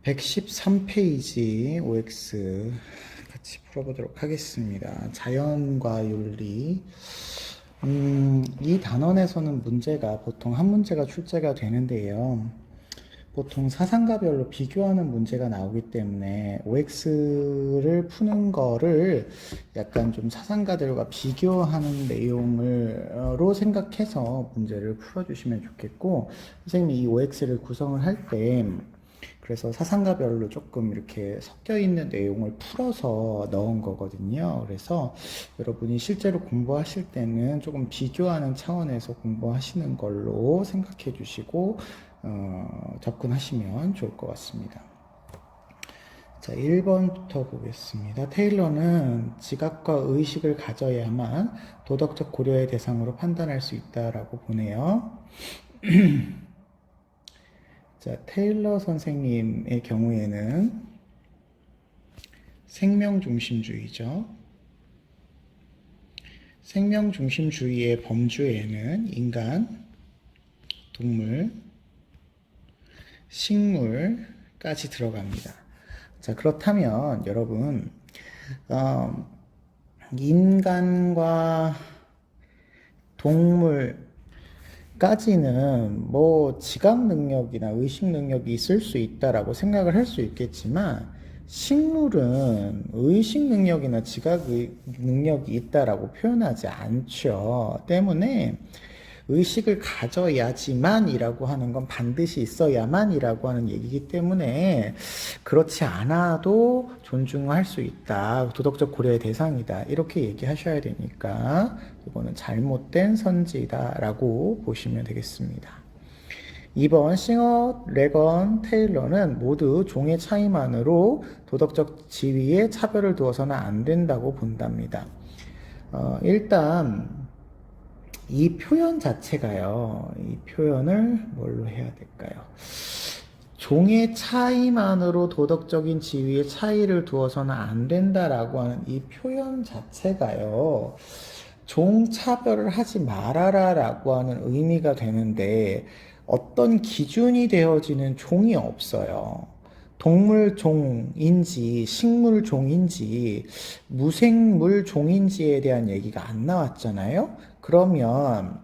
113페이지 OX 같이 풀어보도록 하겠습니다. 자연과 윤리. 이 단원에서는 문제가 보통 한 문제가 출제가 되는데요. 보통 사상가별로 비교하는 문제가 나오기 때문에 OX를 푸는 거를 약간 좀 사상가들과 비교하는 내용으로 생각해서 문제를 풀어주시면 좋겠고, 선생님이 이 OX를 구성을 할때 그래서 사상가별로 조금 이렇게 섞여 있는 내용을 풀어서 넣은 거거든요. 그래서 여러분이 실제로 공부하실 때는 조금 비교하는 차원에서 공부하시는 걸로 생각해 주시고 접근하시면 좋을 것 같습니다. 자, 1번부터 보겠습니다. 테일러는 지각과 의식을 가져야만 도덕적 고려의 대상으로 판단할 수 있다라고 보네요. 자, 테일러 선생님의 경우에는 생명중심주의죠. 생명중심주의의 범주에는 인간, 동물, 식물까지 들어갑니다. 자, 그렇다면 여러분, 인간과 동물까지는 뭐 지각 능력이나 의식 능력이 있을 수 있다라고 생각을 할 수 있겠지만, 식물은 의식 능력이나 지각 능력이 있다라고 표현하지 않죠. 때문에 의식을 가져야지만이라고 하는 건 반드시 있어야만이라고 하는 얘기이기 때문에 그렇지 않아도 존중할 수 있다. 도덕적 고려의 대상이다. 이렇게 얘기하셔야 되니까 이거는 잘못된 선지다라고 보시면 되겠습니다. 2번 싱어, 레건, 테일러는 모두 종의 차이만으로 도덕적 지위에 차별을 두어서는 안 된다고 본답니다. 일단 이 표현 자체가요. 이 표현을 뭘로 해야 될까요? 종의 차이만으로 도덕적인 지위의 차이를 두어서는 안 된다라고 하는 이 표현 자체가요. 종 차별을 하지 말아라 라고 하는 의미가 되는데 어떤 기준이 되어지는 종이 없어요. 동물 종인지 식물 종인지 무생물 종인지에 대한 얘기가 안 나왔잖아요. 그러면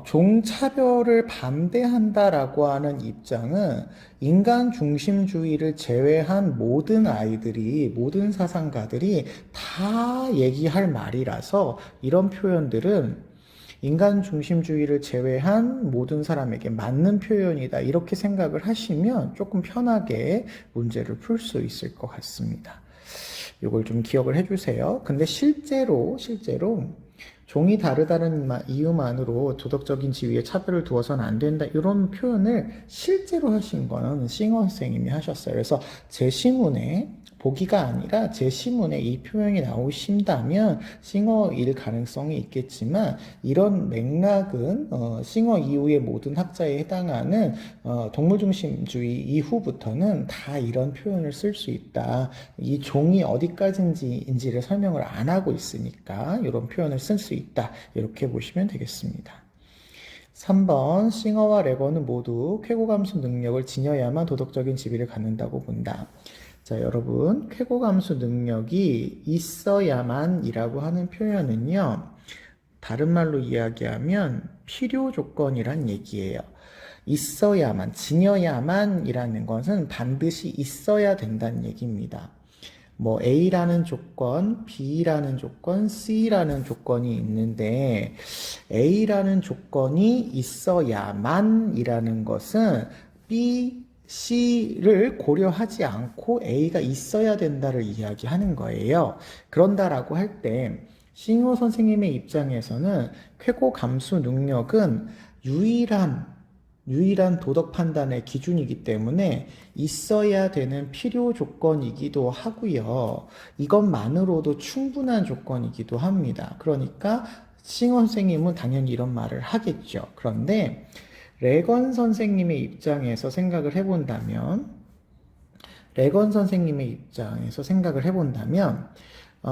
종차별을 반대한다라고 하는 입장은 인간 중심주의를 제외한 모든 아이들이, 모든 사상가들이 다 얘기할 말이라서 이런 표현들은 인간 중심주의를 제외한 모든 사람에게 맞는 표현이다. 이렇게 생각을 하시면 조금 편하게 문제를 풀 수 있을 것 같습니다. 이걸 좀 기억을 해주세요. 근데 실제로 종이 다르다는 이유만으로 도덕적인 지위에 차별을 두어서는 안 된다. 이런 표현을 실제로 하신 거는 싱어 선생님이 하셨어요. 그래서 제 시문에 보기가 아니라 제 시문에 이 표현이 나오신다면 싱어일 가능성이 있겠지만 이런 맥락은 싱어 이후의 모든 학자에 해당하는 동물중심주의 이후부터는 다 이런 표현을 쓸 수 있다. 이 종이 어디까지인지를 설명을 안 하고 있으니까 이런 표현을 쓸 수 있다. 이렇게 보시면 되겠습니다. 3번 싱어와 레건은 모두 쾌고감수 능력을 지녀야만 도덕적인 지위를 갖는다고 본다. 자, 여러분, 쾌고감수 능력이 있어야만이라고 하는 표현은요, 다른 말로 이야기하면 필요 조건이란 얘기예요. 있어야만, 지녀야만이라는 것은 반드시 있어야 된다는 얘기입니다. 뭐 A라는 조건, B라는 조건, C라는 조건이 있는데 A라는 조건이 있어야만이라는 것은 B, C를 고려하지 않고 A가 있어야 된다를 이야기하는 거예요. 그런다라고 할 때 싱호 선생님의 입장에서는 쾌고 감수 능력은 유일한 도덕 판단의 기준이기 때문에 있어야 되는 필요 조건이기도 하고요. 이것만으로도 충분한 조건이기도 합니다. 그러니까 싱어 선생님은 당연히 이런 말을 하겠죠. 그런데 레건 선생님의 입장에서 생각을 해본다면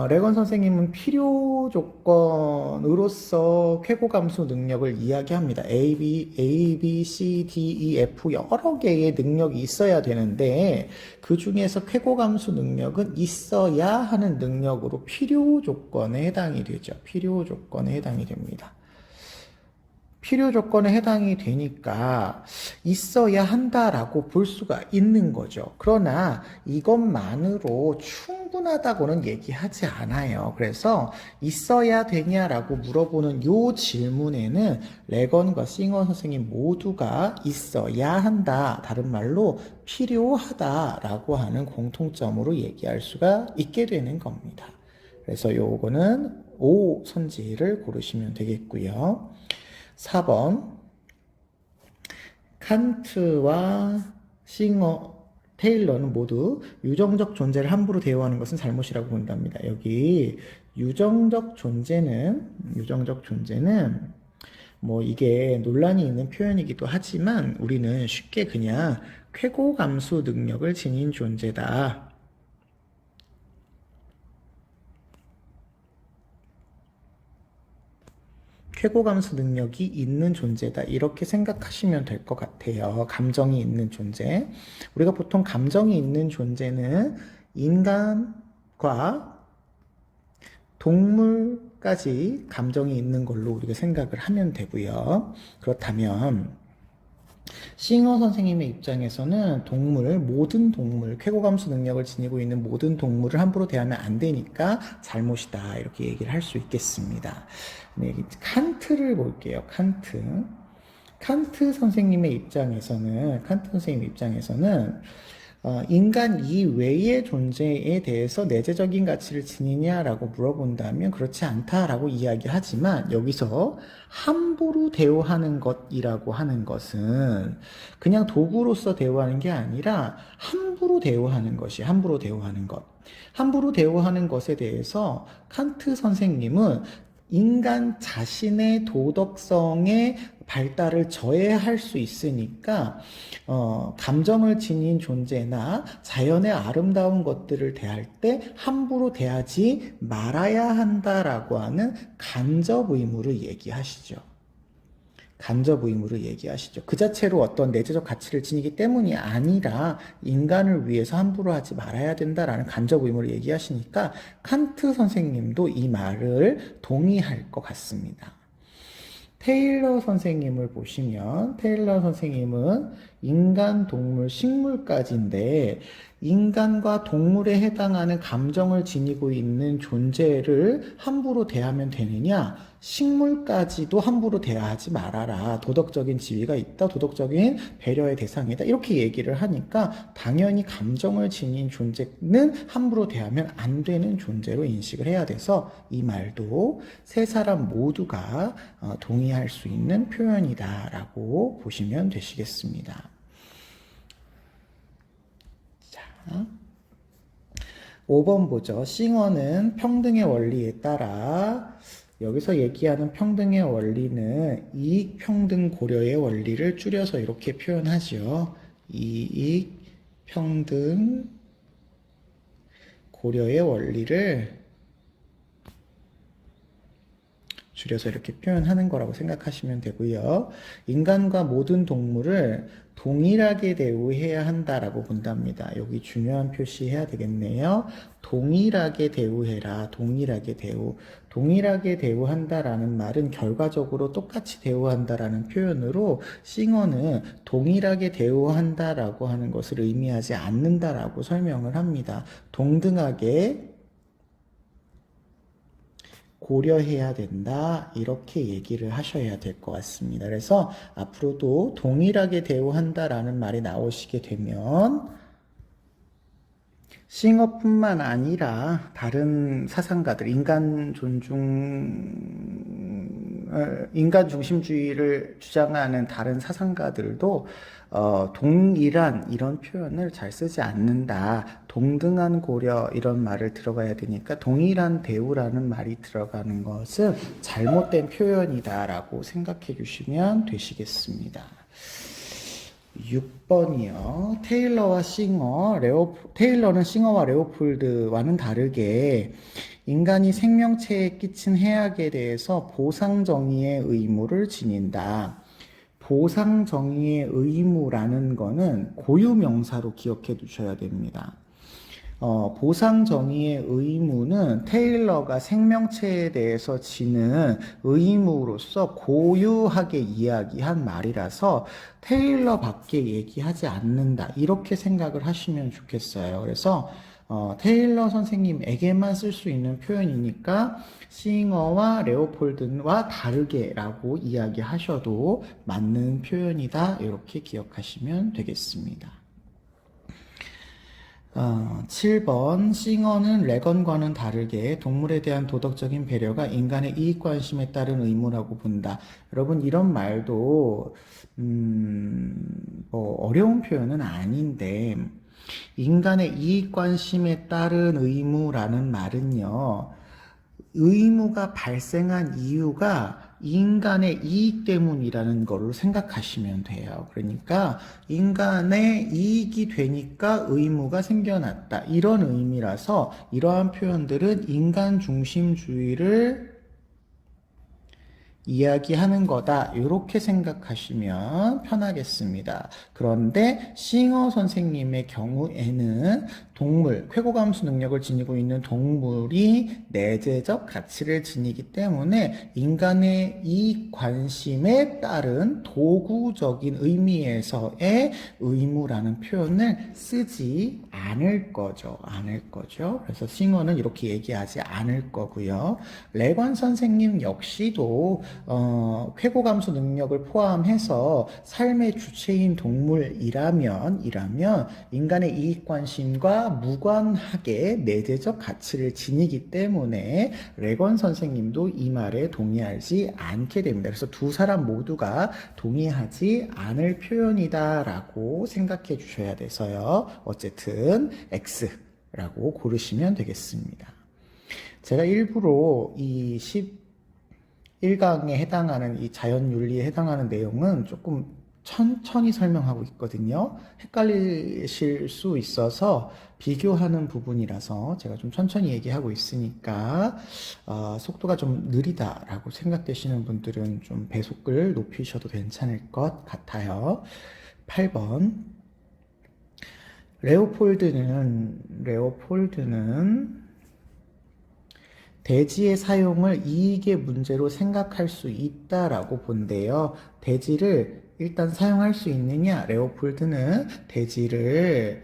레건 선생님은 필요 조건으로서 쾌고감수 능력을 이야기합니다. A, B, C, D, E, F 여러 개의 능력이 있어야 되는데 그 중에서 쾌고감수 능력은 있어야 하는 능력으로 필요 조건에 해당이 되죠. 필요 조건에 해당이 됩니다. 필요 조건에 해당이 되니까 있어야 한다라고 볼 수가 있는 거죠. 그러나 이것만으로 충분하다고는 얘기하지 않아요. 그래서 있어야 되냐라고 물어보는 요 질문에는 레건과 싱어 선생님 모두가 있어야 한다. 다른 말로 필요하다라고 하는 공통점으로 얘기할 수가 있게 되는 겁니다. 그래서 요거는 O 선지를 고르시면 되겠고요. 4번 칸트와 싱어, 테일러는 모두 유정적 존재를 함부로 대우하는 것은 잘못이라고 본답니다. 여기 유정적 존재는 뭐 이게 논란이 있는 표현이기도 하지만 우리는 쉽게 그냥 쾌고감수 능력을 지닌 존재다. 쾌고감수 능력이 있는 존재다. 이렇게 생각하시면 될 것 같아요. 감정이 있는 존재. 우리가 보통 감정이 있는 존재는 인간과 동물까지 감정이 있는 걸로 우리가 생각을 하면 되고요. 그렇다면 싱어 선생님의 입장에서는 모든 동물, 쾌고감수 능력을 지니고 있는 모든 동물을 함부로 대하면 안 되니까 잘못이다. 이렇게 얘기를 할 수 있겠습니다. 네, 칸트를 볼게요. 칸트 선생님의 입장에서는 인간 이외의 존재에 대해서 내재적인 가치를 지니냐라고 물어본다면 그렇지 않다라고 이야기하지만 여기서 함부로 대우하는 것이라고 하는 것은 그냥 도구로서 대우하는 게 아니라 함부로 대우하는 것. 함부로 대우하는 것에 대해서 칸트 선생님은 인간 자신의 도덕성의 발달을 저해할 수 있으니까 감정을 지닌 존재나 자연의 아름다운 것들을 대할 때 함부로 대하지 말아야 한다라고 하는 간접 의무를 얘기하시죠. 그 자체로 어떤 내재적 가치를 지니기 때문이 아니라 인간을 위해서 함부로 하지 말아야 된다라는 간접 의무를 얘기하시니까 칸트 선생님도 이 말을 동의할 것 같습니다. 테일러 선생님을 보시면 테일러 선생님은 인간, 동물, 식물까지인데 인간과 동물에 해당하는 감정을 지니고 있는 존재를 함부로 대하면 되느냐? 식물까지도 함부로 대하지 말아라. 도덕적인 지위가 있다. 도덕적인 배려의 대상이다. 이렇게 얘기를 하니까 당연히 감정을 지닌 존재는 함부로 대하면 안 되는 존재로 인식을 해야 돼서 이 말도 세 사람 모두가 동의할 수 있는 표현이다라고 보시면 되시겠습니다. 자, 5번 보죠. 싱어는 평등의 원리에 따라 여기서 얘기하는 평등의 원리는 이익평등 고려의 원리를 줄여서 이렇게 표현하죠. 이익평등 고려의 원리를 줄여서 이렇게 표현하는 거라고 생각하시면 되고요. 인간과 모든 동물을 동일하게 대우해야 한다라고 본답니다. 여기 중요한 표시해야 되겠네요. 동일하게 대우해라. 동일하게 대우한다라는 말은 결과적으로 똑같이 대우한다라는 표현으로 싱어는 동일하게 대우한다라고 하는 것을 의미하지 않는다라고 설명을 합니다. 동등하게 고려해야 된다 이렇게 얘기를 하셔야 될 것 같습니다. 그래서 앞으로도 동일하게 대우한다라는 말이 나오시게 되면 싱어뿐만 아니라 다른 사상가들 인간 중심주의를 주장하는 다른 사상가들도 동일한 이런 표현을 잘 쓰지 않는다. 동등한 고려 이런 말을 들어가야 되니까 동일한 대우라는 말이 들어가는 것은 잘못된 표현이다라고 생각해 주시면 되시겠습니다. 6번이요. 테일러는 싱어와 레오폴드와는 다르게 인간이 생명체에 끼친 해악에 대해서 보상정의의 의무를 지닌다. 보상정의의 의무라는 거는 고유명사로 기억해 두셔야 됩니다. 보상정의의 의무는 테일러가 생명체에 대해서 지는 의무로서 고유하게 이야기한 말이라서 테일러밖에 얘기하지 않는다. 이렇게 생각을 하시면 좋겠어요. 그래서 테일러 선생님에게만 쓸 수 있는 표현이니까 싱어와 레오폴드와 다르게라고 이야기하셔도 맞는 표현이다. 이렇게 기억하시면 되겠습니다. 7번 싱어는 레건과는 다르게 동물에 대한 도덕적인 배려가 인간의 이익관심에 따른 의무라고 본다. 여러분 이런 말도 뭐 어려운 표현은 아닌데 인간의 이익관심에 따른 의무라는 말은요. 의무가 발생한 이유가 인간의 이익 때문이라는 거로 생각하시면 돼요. 그러니까 인간의 이익이 되니까 의무가 생겨났다. 이런 의미라서 이러한 표현들은 인간 중심주의를 이야기하는 거다. 이렇게 생각하시면 편하겠습니다. 그런데 싱어 선생님의 경우에는 동물, 쾌고감수 능력을 지니고 있는 동물이 내재적 가치를 지니기 때문에 인간의 이 관심에 따른 도구적인 의미에서의 의무라는 표현을 쓰지 않을 거죠. 그래서 싱어는 이렇게 얘기하지 않을 거고요. 레건 선생님 역시도 쾌고감수 능력을 포함해서 삶의 주체인 동물이라면 인간의 이익관심과 무관하게 내재적 가치를 지니기 때문에 레건 선생님도 이 말에 동의하지 않게 됩니다. 그래서 두 사람 모두가 동의하지 않을 표현이다라고 생각해 주셔야 돼서요. 어쨌든 X라고 고르시면 되겠습니다. 제가 일부러 이 11강에 해당하는 이 자연윤리에 해당하는 내용은 조금 천천히 설명하고 있거든요. 헷갈리실 수 있어서 비교하는 부분이라서 제가 좀 천천히 얘기하고 있으니까 속도가 좀 느리다라고 생각되시는 분들은 좀 배속을 높이셔도 괜찮을 것 같아요. 8번 레오폴드는 대지의 사용을 이익의 문제로 생각할 수 있다라고 본대요. 대지를 일단 사용할 수 있느냐? 레오폴드는 대지를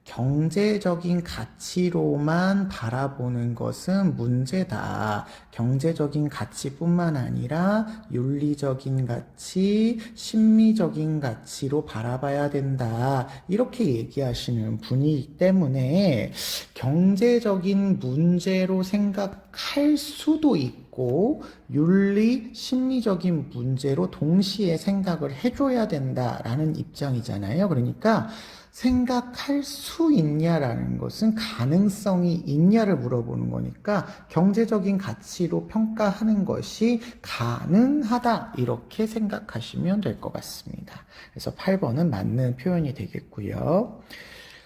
경제적인 가치로만 바라보는 것은 문제다. 경제적인 가치뿐만 아니라 윤리적인 가치, 심미적인 가치로 바라봐야 된다. 이렇게 얘기하시는 분이기 때문에 경제적인 문제로 생각할 수도 있고 윤리, 심리적인 문제로 동시에 생각을 해줘야 된다라는 입장이잖아요. 그러니까 생각할 수 있냐라는 것은 가능성이 있냐를 물어보는 거니까 경제적인 가치로 평가하는 것이 가능하다 이렇게 생각하시면 될 것 같습니다. 그래서 8번은 맞는 표현이 되겠고요.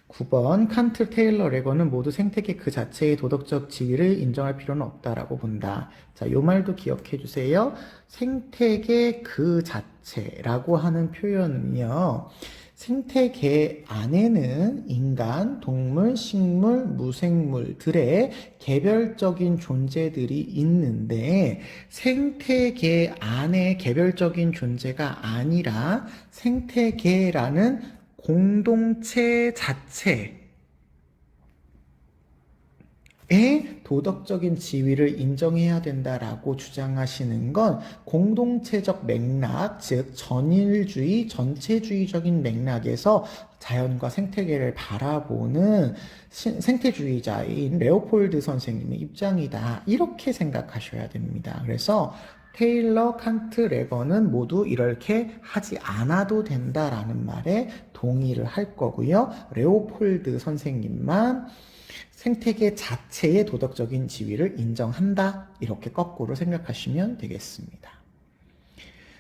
9번 칸트, 테일러, 레건은 모두 생태계 그 자체의 도덕적 지위를 인정할 필요는 없다라고 본다. 자, 요 말도 기억해 주세요. 생태계 그 자체라고 하는 표현은요. 생태계 안에는 인간, 동물, 식물, 무생물들의 개별적인 존재들이 있는데 생태계 안에 개별적인 존재가 아니라 생태계라는 공동체 자체의 도덕적인 지위를 인정해야 된다라고 주장하시는 건 공동체적 맥락, 즉 전인주의, 전체주의적인 맥락에서 자연과 생태계를 바라보는 생태주의자인 레오폴드 선생님의 입장이다. 이렇게 생각하셔야 됩니다. 그래서 테일러, 칸트, 레건은 모두 이렇게 하지 않아도 된다라는 말에 동의를 할 거고요. 레오폴드 선생님만 생태계 자체의 도덕적인 지위를 인정한다. 이렇게 거꾸로 생각하시면 되겠습니다.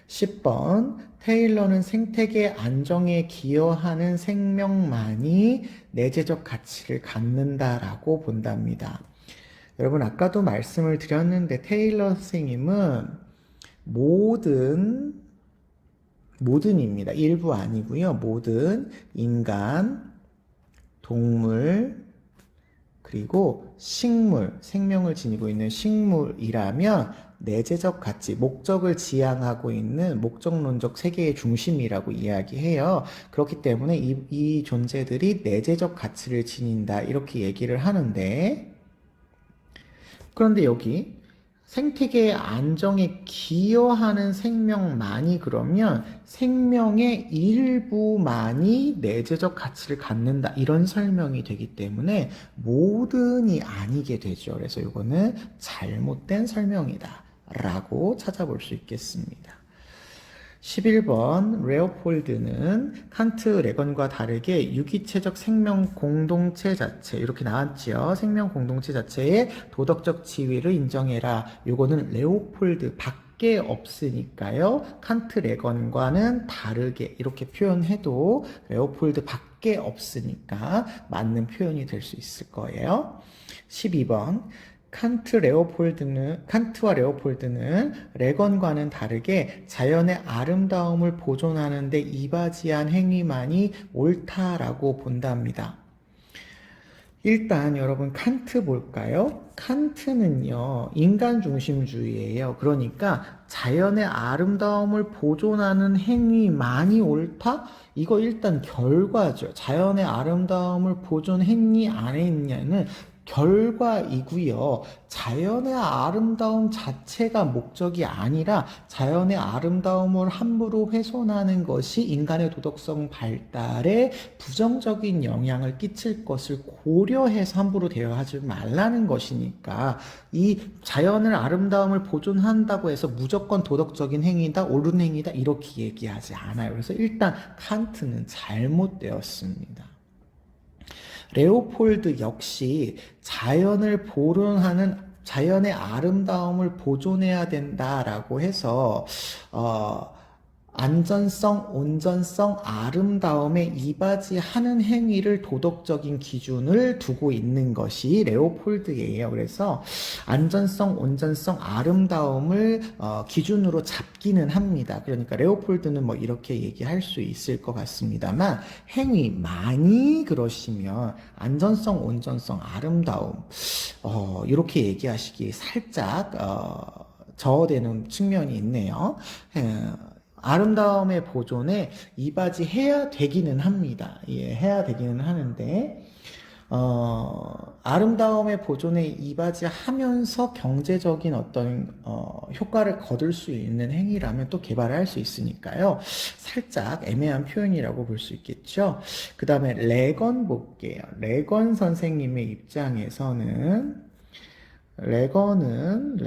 10번 테일러는 생태계 안정에 기여하는 생명만이 내재적 가치를 갖는다라고 본답니다. 여러분, 아까도 말씀을 드렸는데 테일러 선생님은 모든입니다. 일부 아니고요. 모든 인간, 동물, 그리고 식물, 생명을 지니고 있는 식물이라면 내재적 가치, 목적을 지향하고 있는 목적론적 세계의 중심이라고 이야기해요. 그렇기 때문에 이 존재들이 내재적 가치를 지닌다, 이렇게 얘기를 하는데, 그런데 여기 생태계의 안정에 기여하는 생명만이, 그러면 생명의 일부만이 내재적 가치를 갖는다, 이런 설명이 되기 때문에 모든이 아니게 되죠. 그래서 이거는 잘못된 설명이다 라고 찾아볼 수 있겠습니다. 11번 레오폴드는 칸트, 레건과 다르게 유기체적 생명 공동체 자체, 이렇게 나왔지요. 생명 공동체 자체의 도덕적 지위를 인정해라. 요거는 레오폴드 밖에 없으니까요. 칸트, 레건과는 다르게 이렇게 표현해도 레오폴드 밖에 없으니까 맞는 표현이 될 수 있을 거예요. 12번 칸트와 레오폴드는 레건과는 다르게 자연의 아름다움을 보존하는 데 이바지한 행위만이 옳다라고 본답니다. 일단 여러분, 칸트 볼까요? 칸트는요, 인간 중심주의예요. 그러니까 자연의 아름다움을 보존하는 행위만이 옳다? 이거 일단 결과죠. 자연의 아름다움을 보존했니 안 했냐는 결과이고요. 자연의 아름다움 자체가 목적이 아니라 자연의 아름다움을 함부로 훼손하는 것이 인간의 도덕성 발달에 부정적인 영향을 끼칠 것을 고려해서 함부로 대화하지 말라는 것이니까, 이 자연의 아름다움을 보존한다고 해서 무조건 도덕적인 행위다, 옳은 행위다, 이렇게 얘기하지 않아요. 그래서 일단 칸트는 잘못되었습니다. 레오폴드 역시 자연을 보존하는, 자연의 아름다움을 보존해야 된다라고 해서 안전성, 온전성, 아름다움에 이바지하는 행위를 도덕적인 기준을 두고 있는 것이 레오폴드예요. 그래서 안전성, 온전성, 아름다움을 기준으로 잡기는 합니다. 그러니까 레오폴드는 뭐 이렇게 얘기할 수 있을 것 같습니다만, 행위만이 그러시면 안전성, 온전성, 아름다움 이렇게 얘기하시기 살짝 저어되는 측면이 있네요. 아름다움의 보존에 이바지해야 되기는 합니다. 예, 해야 되기는 하는데, 아름다움의 보존에 이바지하면서 경제적인 어떤 효과를 거둘 수 있는 행위라면 또 개발할 수 있으니까요. 살짝 애매한 표현이라고 볼 수 있겠죠. 그 다음에 레건 볼게요. 레건 선생님의 입장에서는 레건은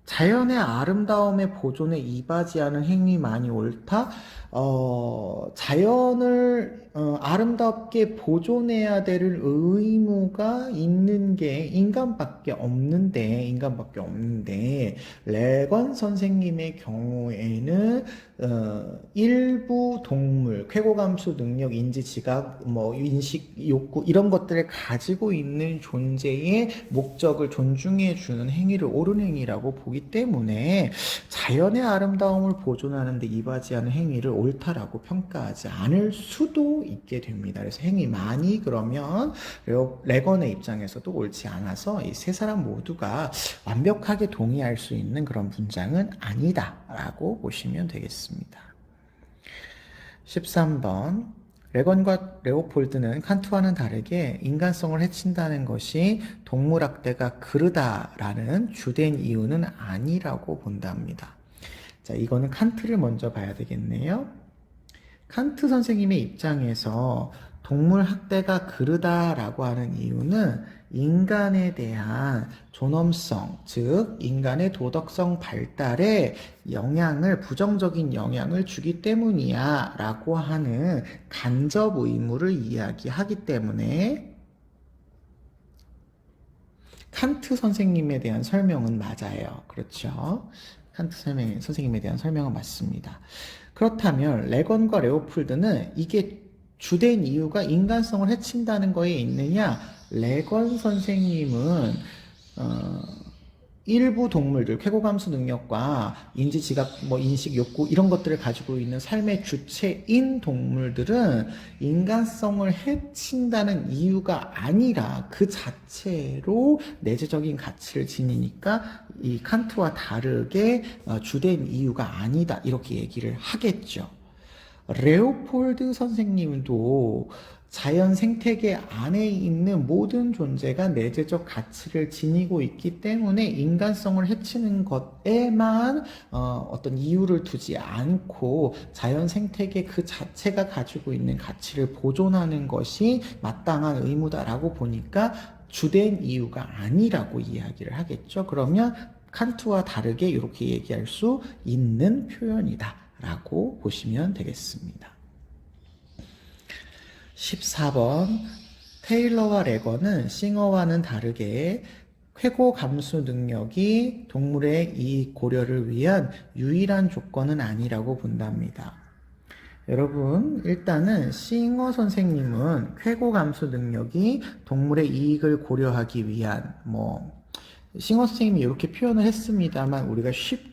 자연의 아름다움의 보존에 이바지하는 행위만이 옳다? 자연을 아름답게 보존해야 될 의무가 있는 게 인간밖에 없는데, 레건 선생님의 경우에는 일부 동물, 쾌고감수 능력, 인지, 지각, 뭐 인식, 욕구, 이런 것들을 가지고 있는 존재의 목적을 존중해 주는 행위를 옳은 행위라고 보기 때문에 자연의 아름다움을 보존하는 데 이바지하는 행위를 옳다라고 평가하지 않을 수도 있게 됩니다. 그래서 행위만이 그러면 레건의 입장에서도 옳지 않아서 이 세 사람 모두가 완벽하게 동의할 수 있는 그런 문장은 아니다라고 보시면 되겠습니다. 13번 레건과 레오폴드는 칸트와는 다르게 인간성을 해친다는 것이 동물학대가 그르다라는 주된 이유는 아니라고 본답니다. 자, 이거는 칸트를 먼저 봐야 되겠네요. 칸트 선생님의 입장에서 동물 학대가 그르다라고 하는 이유는 인간에 대한 존엄성, 즉 인간의 도덕성 발달에 부정적인 영향을 주기 때문이야 라고 하는 간접 의무를 이야기하기 때문에 칸트 선생님에 대한 설명은 맞아요. 그렇죠? 칸트 선생님에 대한 설명은 맞습니다. 그렇다면 레건과 레오폴드는 이게 주된 이유가 인간성을 해친다는 거에 있느냐? 레건 선생님은 일부 동물들, 쾌고감수 능력과 인지, 지각, 인식, 욕구 이런 것들을 가지고 있는 삶의 주체인 동물들은 인간성을 해친다는 이유가 아니라 그 자체로 내재적인 가치를 지니니까 이 칸트와 다르게 주된 이유가 아니다 이렇게 얘기를 하겠죠. 레오폴드 선생님도 자연 생태계 안에 있는 모든 존재가 내재적 가치를 지니고 있기 때문에 인간성을 해치는 것에만 어떤 이유를 두지 않고 자연 생태계 그 자체가 가지고 있는 가치를 보존하는 것이 마땅한 의무다라고 보니까 주된 이유가 아니라고 이야기를 하겠죠. 그러면 칸트와 다르게 이렇게 얘기할 수 있는 표현이다 라고 보시면 되겠습니다. 14번 테일러와 레건은 싱어와는 다르게 쾌고 감수 능력이 동물의 이익 고려를 위한 유일한 조건은 아니라고 본답니다. 여러분 일단은 싱어 선생님은 쾌고 감수 능력이 동물의 이익을 고려하기 위한 싱어 선생님이 이렇게 표현을 했습니다만 우리가 쉽게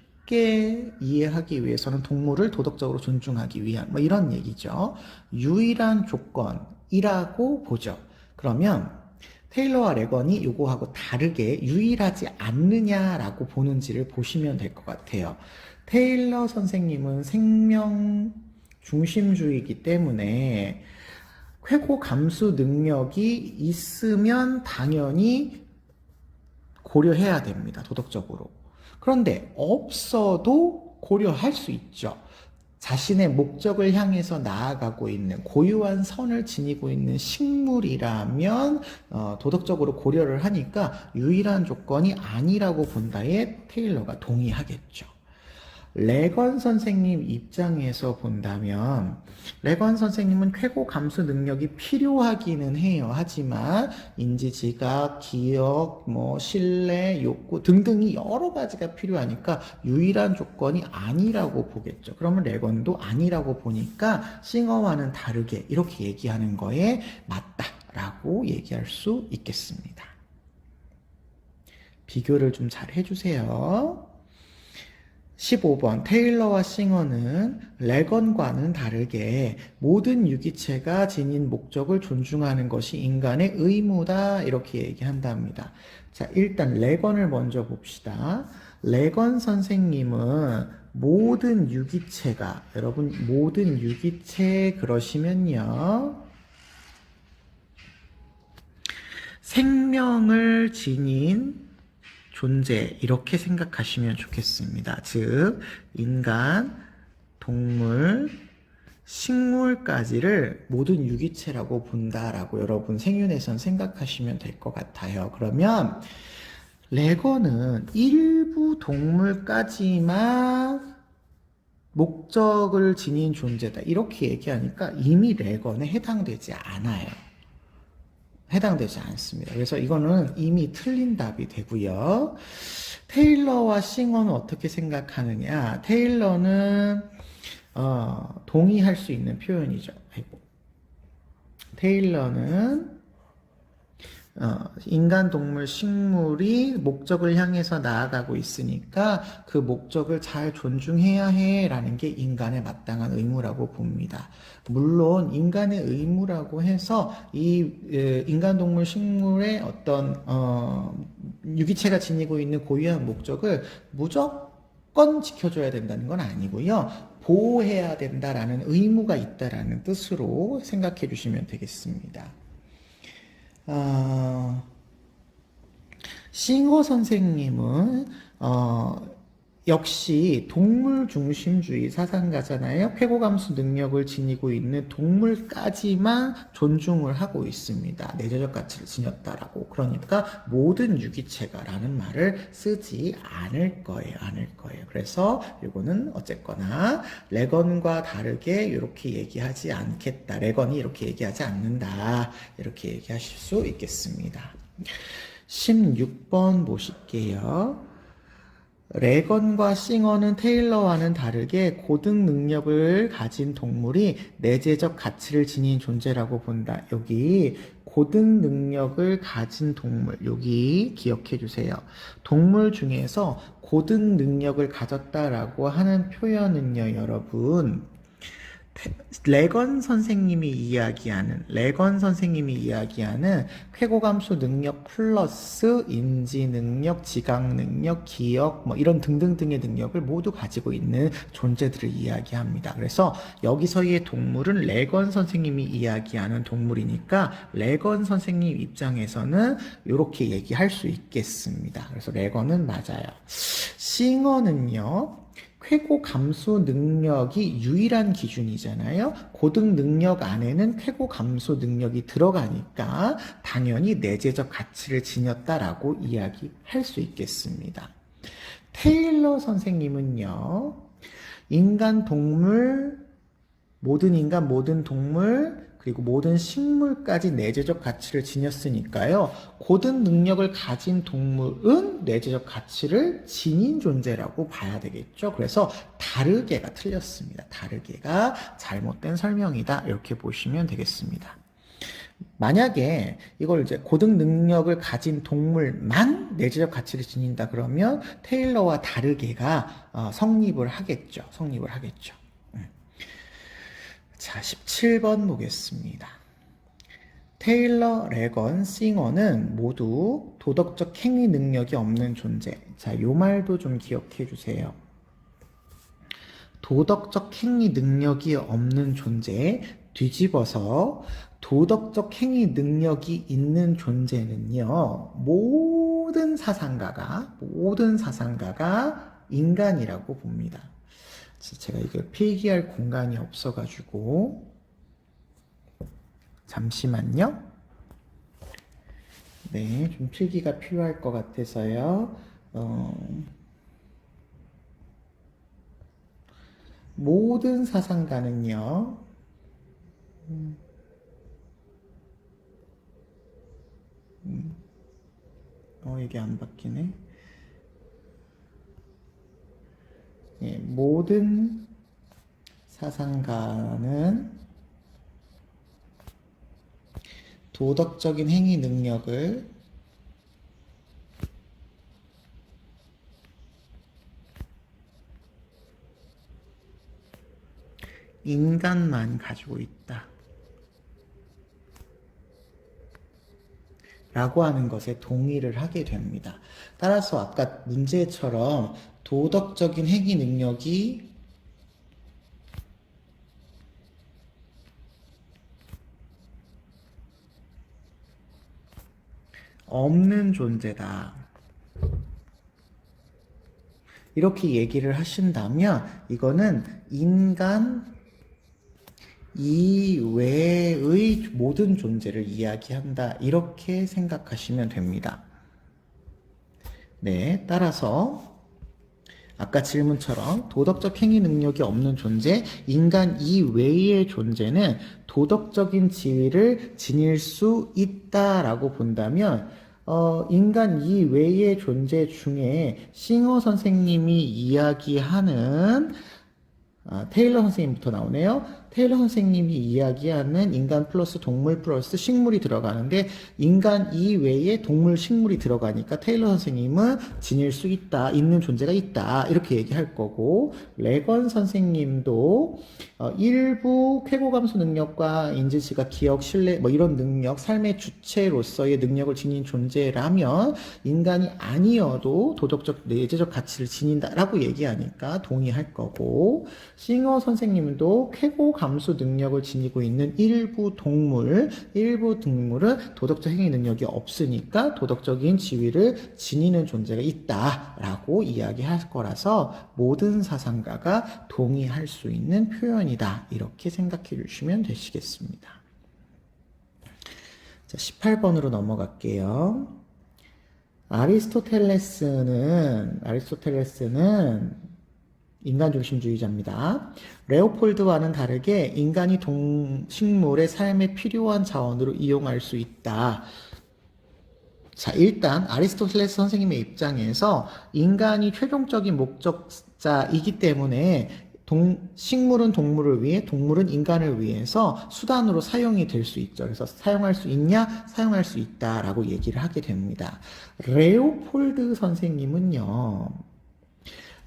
이해하기 위해서는 동물을 도덕적으로 존중하기 위한 이런 얘기죠. 유일한 조건이라고 보죠. 그러면 테일러와 레건이 요거하고 다르게 유일하지 않느냐라고 보는지를 보시면 될 것 같아요. 테일러 선생님은 생명 중심주의이기 때문에 쾌고 감수 능력이 있으면 당연히 고려해야 됩니다. 도덕적으로. 그런데 없어도 고려할 수 있죠. 자신의 목적을 향해서 나아가고 있는 고유한 선을 지니고 있는 식물이라면 도덕적으로 고려를 하니까 유일한 조건이 아니라고 본다에 테일러가 동의하겠죠. 레건 선생님 입장에서 본다면 레건 선생님은 쾌고 감수 능력이 필요하기는 해요. 하지만 인지, 지각, 기억, 신뢰, 욕구 등등이 여러 가지가 필요하니까 유일한 조건이 아니라고 보겠죠. 그러면 레건도 아니라고 보니까 싱어와는 다르게 이렇게 얘기하는 거에 맞다라고 얘기할 수 있겠습니다. 비교를 좀 잘 해주세요. 15번 테일러와 싱어는 레건과는 다르게 모든 유기체가 지닌 목적을 존중하는 것이 인간의 의무다 이렇게 얘기한답니다. 자, 일단 레건을 먼저 봅시다. 레건 선생님은 모든 유기체가 여러분 모든 유기체 그러시면요 생명을 지닌 존재 이렇게 생각하시면 좋겠습니다. 즉 인간, 동물, 식물까지를 모든 유기체라고 본다라고 여러분 생윤회선 생각하시면 될 것 같아요. 그러면 레건은 일부 동물까지만 목적을 지닌 존재다 이렇게 얘기하니까 이미 레건에 해당되지 않아요. 해당되지 않습니다. 그래서 이거는 이미 틀린 답이 되고요. 테일러와 싱어는 어떻게 생각하느냐? 테일러는 동의할 수 있는 표현이죠. 테일러는 인간, 동물, 식물이 목적을 향해서 나아가고 있으니까 그 목적을 잘 존중해야 해 라는 게 인간의 마땅한 의무라고 봅니다. 물론 인간의 의무라고 해서 이 인간, 동물, 식물의 어떤 유기체가 지니고 있는 고유한 목적을 무조건 지켜줘야 된다는 건 아니고요. 보호해야 된다라는 의무가 있다라는 뜻으로 생각해 주시면 되겠습니다. 싱어 선생님은 역시 동물 중심주의 사상가잖아요. 쾌고감수 능력을 지니고 있는 동물까지만 존중을 하고 있습니다. 내재적 가치를 지녔다라고. 그러니까 모든 유기체가라는 말을 쓰지 않을 거예요. 그래서 이거는 어쨌거나 레건과 다르게 이렇게 얘기하지 않겠다. 레건이 이렇게 얘기하지 않는다. 이렇게 얘기하실 수 있겠습니다. 16번 보실게요. 레건과 싱어는 테일러와는 다르게 고등 능력을 가진 동물이 내재적 가치를 지닌 존재라고 본다. 여기 고등 능력을 가진 동물, 여기 기억해 주세요. 동물 중에서 고등 능력을 가졌다라고 하는 표현은요, 여러분. 레건 선생님이 이야기하는 쾌고감수 능력 플러스 인지 능력, 지각 능력, 기억 뭐 이런 등등등의 능력을 모두 가지고 있는 존재들을 이야기합니다. 그래서 여기서의 동물은 레건 선생님이 이야기하는 동물이니까 레건 선생님 입장에서는 이렇게 얘기할 수 있겠습니다. 그래서 레건은 맞아요. 싱어는요. 쾌고 감수 능력이 유일한 기준이잖아요. 고등 능력 안에는 쾌고 감수 능력이 들어가니까 당연히 내재적 가치를 지녔다라고 이야기할 수 있겠습니다. 테일러 선생님은요. 인간, 동물, 모든 인간, 모든 동물, 그리고 모든 식물까지 내재적 가치를 지녔으니까요. 고등 능력을 가진 동물은 내재적 가치를 지닌 존재라고 봐야 되겠죠. 그래서 다르게가 틀렸습니다. 다르게가 잘못된 설명이다. 이렇게 보시면 되겠습니다. 만약에 이걸 이제 고등 능력을 가진 동물만 내재적 가치를 지닌다 그러면 테일러와 다르게가 성립을 하겠죠. 자, 17번 보겠습니다. 테일러, 레건, 싱어는 모두 도덕적 행위 능력이 없는 존재. 자, 요 말도 좀 기억해 주세요. 도덕적 행위 능력이 없는 존재 뒤집어서 도덕적 행위 능력이 있는 존재는요. 모든 사상가가 인간이라고 봅니다. 제가 이걸 필기할 공간이 없어가지고 잠시만요. 네, 좀 필기가 필요할 것 같아서요. 모든 사상가는요. 이게 안 바뀌네. 예, 모든 사상가는 도덕적인 행위 능력을 인간만 가지고 있다. 라고 하는 것에 동의를 하게 됩니다. 따라서 아까 문제처럼 도덕적인 행위 능력이 없는 존재다. 이렇게 얘기를 하신다면 이거는 인간 이외의 모든 존재를 이야기한다. 이렇게 생각하시면 됩니다. 네, 따라서 아까 질문처럼 도덕적 행위 능력이 없는 존재, 인간 이외의 존재는 도덕적인 지위를 지닐 수 있다라고 본다면 인간 이외의 존재 중에 싱어 선생님이 이야기하는 테일러 선생님부터 나오네요. 테일러 선생님이 이야기하는 인간 플러스 동물 플러스 식물이 들어가는데 인간 이외에 동물, 식물이 들어가니까 테일러 선생님은 지닐 수 있다, 있는 존재가 있다 이렇게 얘기할 거고 레건 선생님도 일부 쾌고감수 능력과 인지시각, 기억, 신뢰 뭐 이런 능력, 삶의 주체로서의 능력을 지닌 존재라면 인간이 아니어도 도덕적, 내재적 가치를 지닌다라고 얘기하니까 동의할 거고 싱어 선생님도 쾌고감수 능력을 지니고 있는 일부 동물은 도덕적 행위 능력이 없으니까 도덕적인 지위를 지니는 존재가 있다라고 이야기할 거라서 모든 사상가가 동의할 수 있는 표현이다. 이렇게 생각해 주시면 되시겠습니다. 자, 18번으로 넘어갈게요. 아리스토텔레스는 인간중심주의자입니다. 레오폴드와는 다르게 인간이 식물의 삶에 필요한 자원으로 이용할 수 있다. 자, 일단 아리스토텔레스 선생님의 입장에서 인간이 최종적인 목적자이기 때문에 식물은 동물을 위해, 동물은 인간을 위해서 수단으로 사용이 될 수 있죠. 그래서 사용할 수 있냐? 사용할 수 있다라고 얘기를 하게 됩니다. 레오폴드 선생님은요,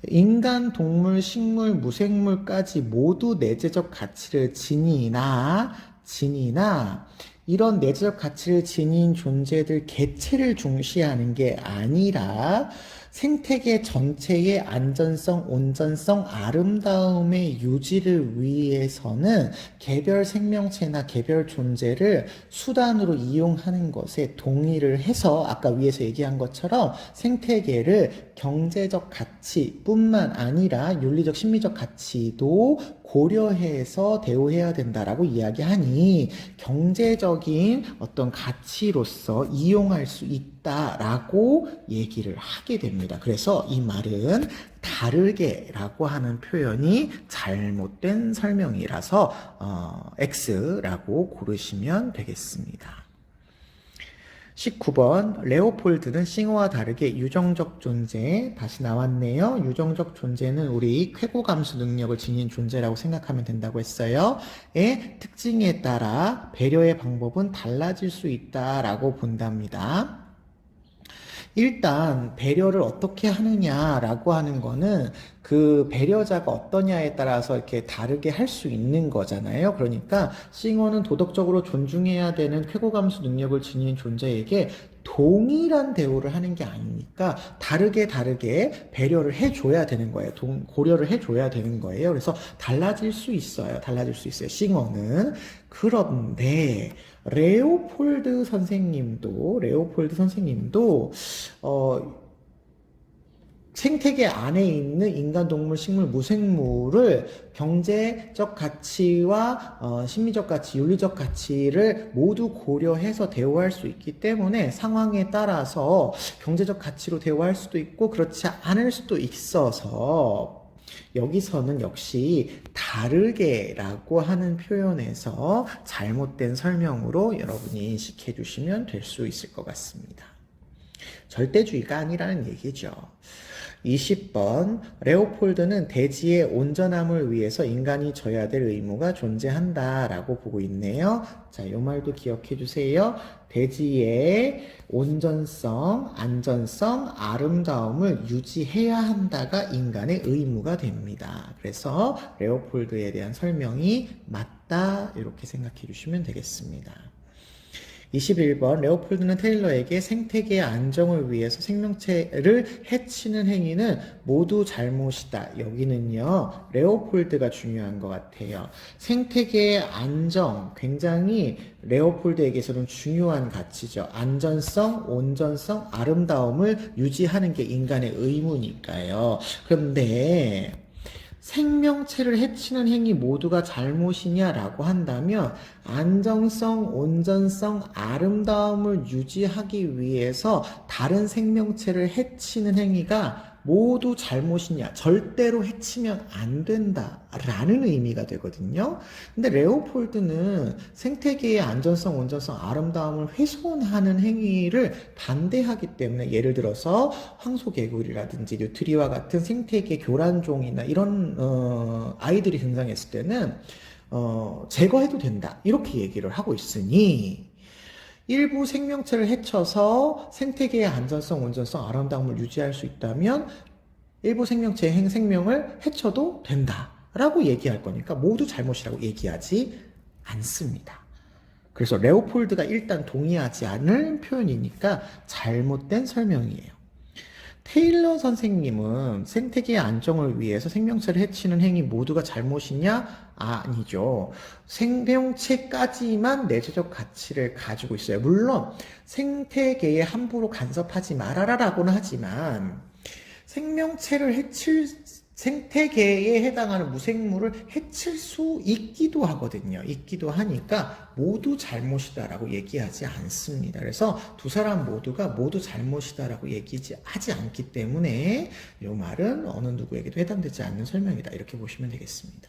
인간, 동물, 식물, 무생물까지 모두 내재적 가치를 지니나 이런 내재적 가치를 지닌 존재들 개체를 중시하는 게 아니라 생태계 전체의 안전성, 온전성, 아름다움의 유지를 위해서는 개별 생명체나 개별 존재를 수단으로 이용하는 것에 동의를 해서 아까 위에서 얘기한 것처럼 생태계를 경제적 가치뿐만 아니라 윤리적, 심리적 가치도 고려해서 대우해야 된다라고 이야기하니 경제적인 어떤 가치로서 이용할 수 있다라고 얘기를 하게 됩니다. 그래서 이 말은 다르게라고 하는 표현이 잘못된 설명이라서 X라고 고르시면 되겠습니다. 19번 레오폴드는 싱어와 다르게 유정적 존재, 다시 나왔네요. 유정적 존재는 우리 쾌고감수 능력을 지닌 존재라고 생각하면 된다고 했어요. 의 특징에 따라 배려의 방법은 달라질 수 있다라고 본답니다. 일단 배려를 어떻게 하느냐라고 하는 거는 그 배려자가 어떠냐에 따라서 이렇게 다르게 할 수 있는 거잖아요. 그러니까 싱어는 도덕적으로 존중해야 되는 쾌고감수 능력을 지닌 존재에게 동일한 대우를 하는 게 아니니까 다르게 배려를 해줘야 되는 거예요. 고려를 해줘야 되는 거예요. 그래서 달라질 수 있어요. 싱어는. 그런데 레오폴드 선생님도 생태계 안에 있는 인간, 동물, 식물, 무생물을 경제적 가치와 심리적 가치, 윤리적 가치를 모두 고려해서 대우할 수 있기 때문에 상황에 따라서 경제적 가치로 대우할 수도 있고 그렇지 않을 수도 있어서 여기서는 역시 다르게라고 하는 표현에서 잘못된 설명으로 여러분이 인식해 주시면 될 수 있을 것 같습니다. 절대주의가 아니라는 얘기죠. 20번 레오폴드는 대지의 온전함을 위해서 인간이 져야 될 의무가 존재한다라고 보고 있네요. 자, 이 말도 기억해 주세요. 대지의 온전성, 안전성, 아름다움을 유지해야 한다가 인간의 의무가 됩니다. 그래서 레오폴드에 대한 설명이 맞다 이렇게 생각해 주시면 되겠습니다. 21번 레오폴드는 테일러에게 생태계의 안정을 위해서 생명체를 해치는 행위는 모두 잘못이다. 여기는요 레오폴드가 중요한 것 같아요. 생태계의 안정 굉장히 레오폴드에게서는 중요한 가치죠. 안전성, 온전성, 아름다움을 유지하는 게 인간의 의무니까요. 그런데 생명체를 해치는 행위 모두가 잘못이냐라고 한다면 안정성, 온전성, 아름다움을 유지하기 위해서 다른 생명체를 해치는 행위가 모두 잘못이냐, 절대로 해치면 안 된다라는 의미가 되거든요. 근데 레오폴드는 생태계의 안전성, 온전성, 아름다움을 훼손하는 행위를 반대하기 때문에 예를 들어서 황소개구리라든지 뉴트리와 같은 생태계 교란종이나 이런 아이들이 등장했을 때는 제거해도 된다 이렇게 얘기를 하고 있으니 일부 생명체를 해쳐서 생태계의 안전성, 온전성, 아름다움을 유지할 수 있다면 일부 생명체의 생명을 해쳐도 된다라고 얘기할 거니까 모두 잘못이라고 얘기하지 않습니다. 그래서 레오폴드가 일단 동의하지 않을 표현이니까 잘못된 설명이에요. 테일러 선생님은 생태계의 안정을 위해서 생명체를 해치는 행위 모두가 잘못이냐? 아니죠. 생명체까지만 내재적 가치를 가지고 있어요. 물론 생태계에 함부로 간섭하지 말아라라고는 하지만 생태계에 해당하는 무생물을 해칠 수 있기도 하거든요. 있기도 하니까 모두 잘못이다라고 얘기하지 않습니다. 그래서 두 사람 모두가 모두 잘못이다라고 얘기하지 않기 때문에 이 말은 어느 누구에게도 해당되지 않는 설명이다. 이렇게 보시면 되겠습니다.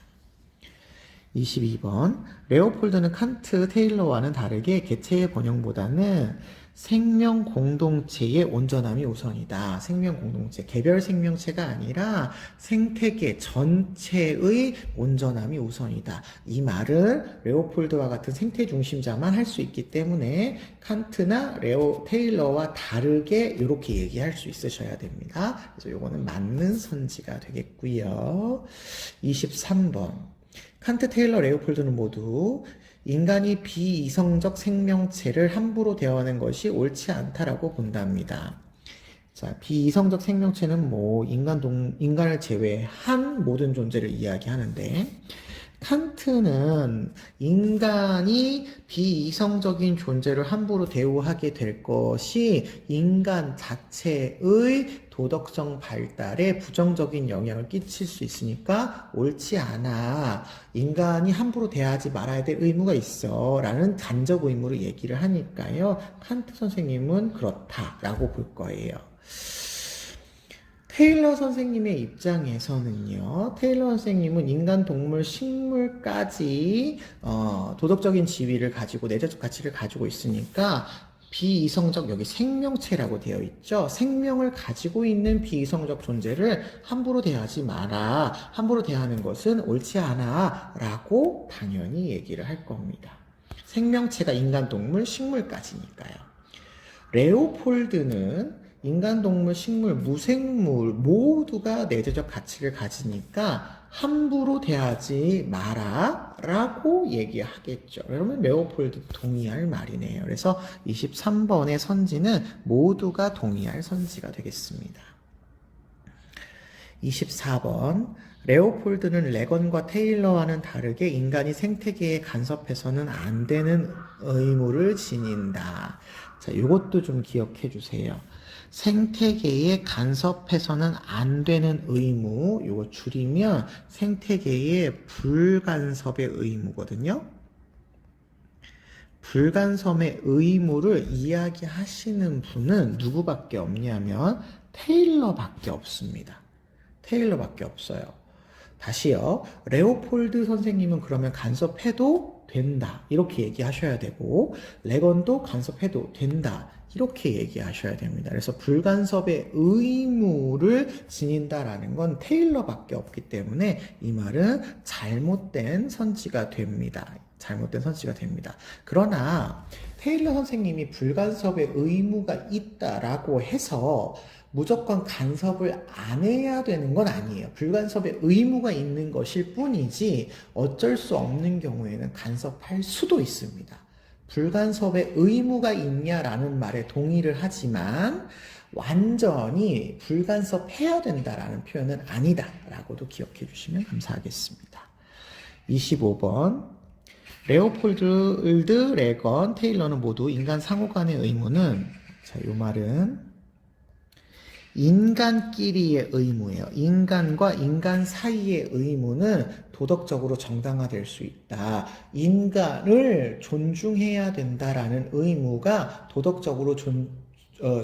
22번. 레오폴드는 칸트, 테일러와는 다르게 개체의 번영보다는 생명 공동체의 온전함이 우선이다. 생명 공동체, 개별 생명체가 아니라 생태계 전체의 온전함이 우선이다. 이 말을 레오폴드와 같은 생태 중심자만 할 수 있기 때문에 칸트나 테일러와 다르게 이렇게 얘기할 수 있으셔야 됩니다. 그래서 이거는 맞는 선지가 되겠고요. 23번. 칸트, 테일러, 레오폴드는 모두 인간이 비이성적 생명체를 함부로 대하는 것이 옳지 않다라고 본답니다. 자, 비이성적 생명체는 인간을 제외한 모든 존재를 이야기하는데, 칸트는 인간이 비이성적인 존재를 함부로 대우하게 될 것이 인간 자체의 도덕성 발달에 부정적인 영향을 끼칠 수 있으니까 옳지 않아. 인간이 함부로 대하지 말아야 될 의무가 있어. 라는 간접 의무를 얘기를 하니까요. 칸트 선생님은 그렇다라고 볼 거예요. 테일러 선생님의 입장에서는요, 테일러 선생님은 인간, 동물, 식물까지 도덕적인 지위를 가지고 내재적 가치를 가지고 있으니까 비이성적, 여기 생명체라고 되어 있죠. 생명을 가지고 있는 비이성적 존재를 함부로 대하지 마라. 함부로 대하는 것은 옳지 않아. 라고 당연히 얘기를 할 겁니다. 생명체가 인간, 동물, 식물까지니까요. 레오폴드는 인간, 동물, 식물, 무생물 모두가 내재적 가치를 가지니까 함부로 대하지 마라 라고 얘기하겠죠. 그러면 레오폴드 동의할 말이네요. 그래서 23번의 선지는 모두가 동의할 선지가 되겠습니다. 24번. 레오폴드는 레건과 테일러와는 다르게 인간이 생태계에 간섭해서는 안 되는 의무를 지닌다. 자, 이것도 좀 기억해 주세요. 생태계에 간섭해서는 안 되는 의무, 이거 줄이면 생태계의 불간섭의 의무거든요. 불간섭의 의무를 이야기하시는 분은 누구밖에 없냐면 테일러밖에 없습니다. 테일러밖에 없어요. 다시요. 레오폴드 선생님은 그러면 간섭해도 된다. 이렇게 얘기하셔야 되고, 레건도 간섭해도 된다. 이렇게 얘기하셔야 됩니다. 그래서 불간섭의 의무를 지닌다라는 건 테일러밖에 없기 때문에 이 말은 잘못된 선지가 됩니다. 잘못된 선지가 됩니다. 그러나 테일러 선생님이 불간섭의 의무가 있다라고 해서 무조건 간섭을 안 해야 되는 건 아니에요. 불간섭의 의무가 있는 것일 뿐이지 어쩔 수 없는 경우에는 간섭할 수도 있습니다. 불간섭의 의무가 있냐라는 말에 동의를 하지만 완전히 불간섭해야 된다라는 표현은 아니다라고도 기억해 주시면 감사하겠습니다. 25번. 레오폴드, 레건, 테일러는 모두 인간 상호 간의 의무는, 자, 이 말은 인간끼리의 의무예요. 인간과 인간 사이의 의무는 도덕적으로 정당화될 수 있다. 인간을 존중해야 된다라는 의무가 도덕적으로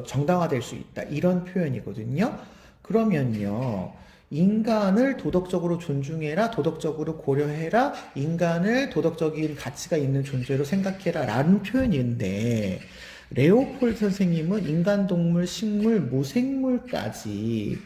정당화될 수 있다. 이런 표현이거든요. 그러면요. 인간을 도덕적으로 존중해라, 도덕적으로 고려해라, 인간을 도덕적인 가치가 있는 존재로 생각해라 라는 표현인데 레오폴드 선생님은 인간, 동물, 식물, 무생물까지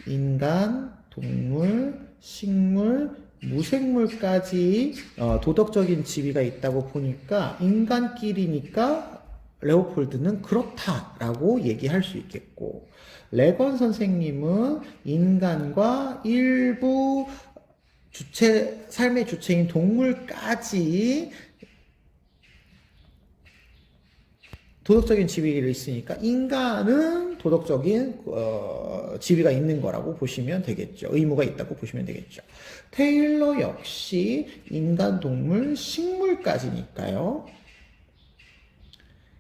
인간, 동물, 식물, 무생물까지 도덕적인 지위가 있다고 보니까 인간끼리니까 레오폴드는 그렇다라고 얘기할 수 있겠고, 레건 선생님은 인간과 일부 삶의 주체인 동물까지 도덕적인 지위를 있으니까 인간은 도덕적인 지위가 있는 거라고 보시면 되겠죠. 의무가 있다고 보시면 되겠죠. 테일러 역시 인간, 동물, 식물까지니까요.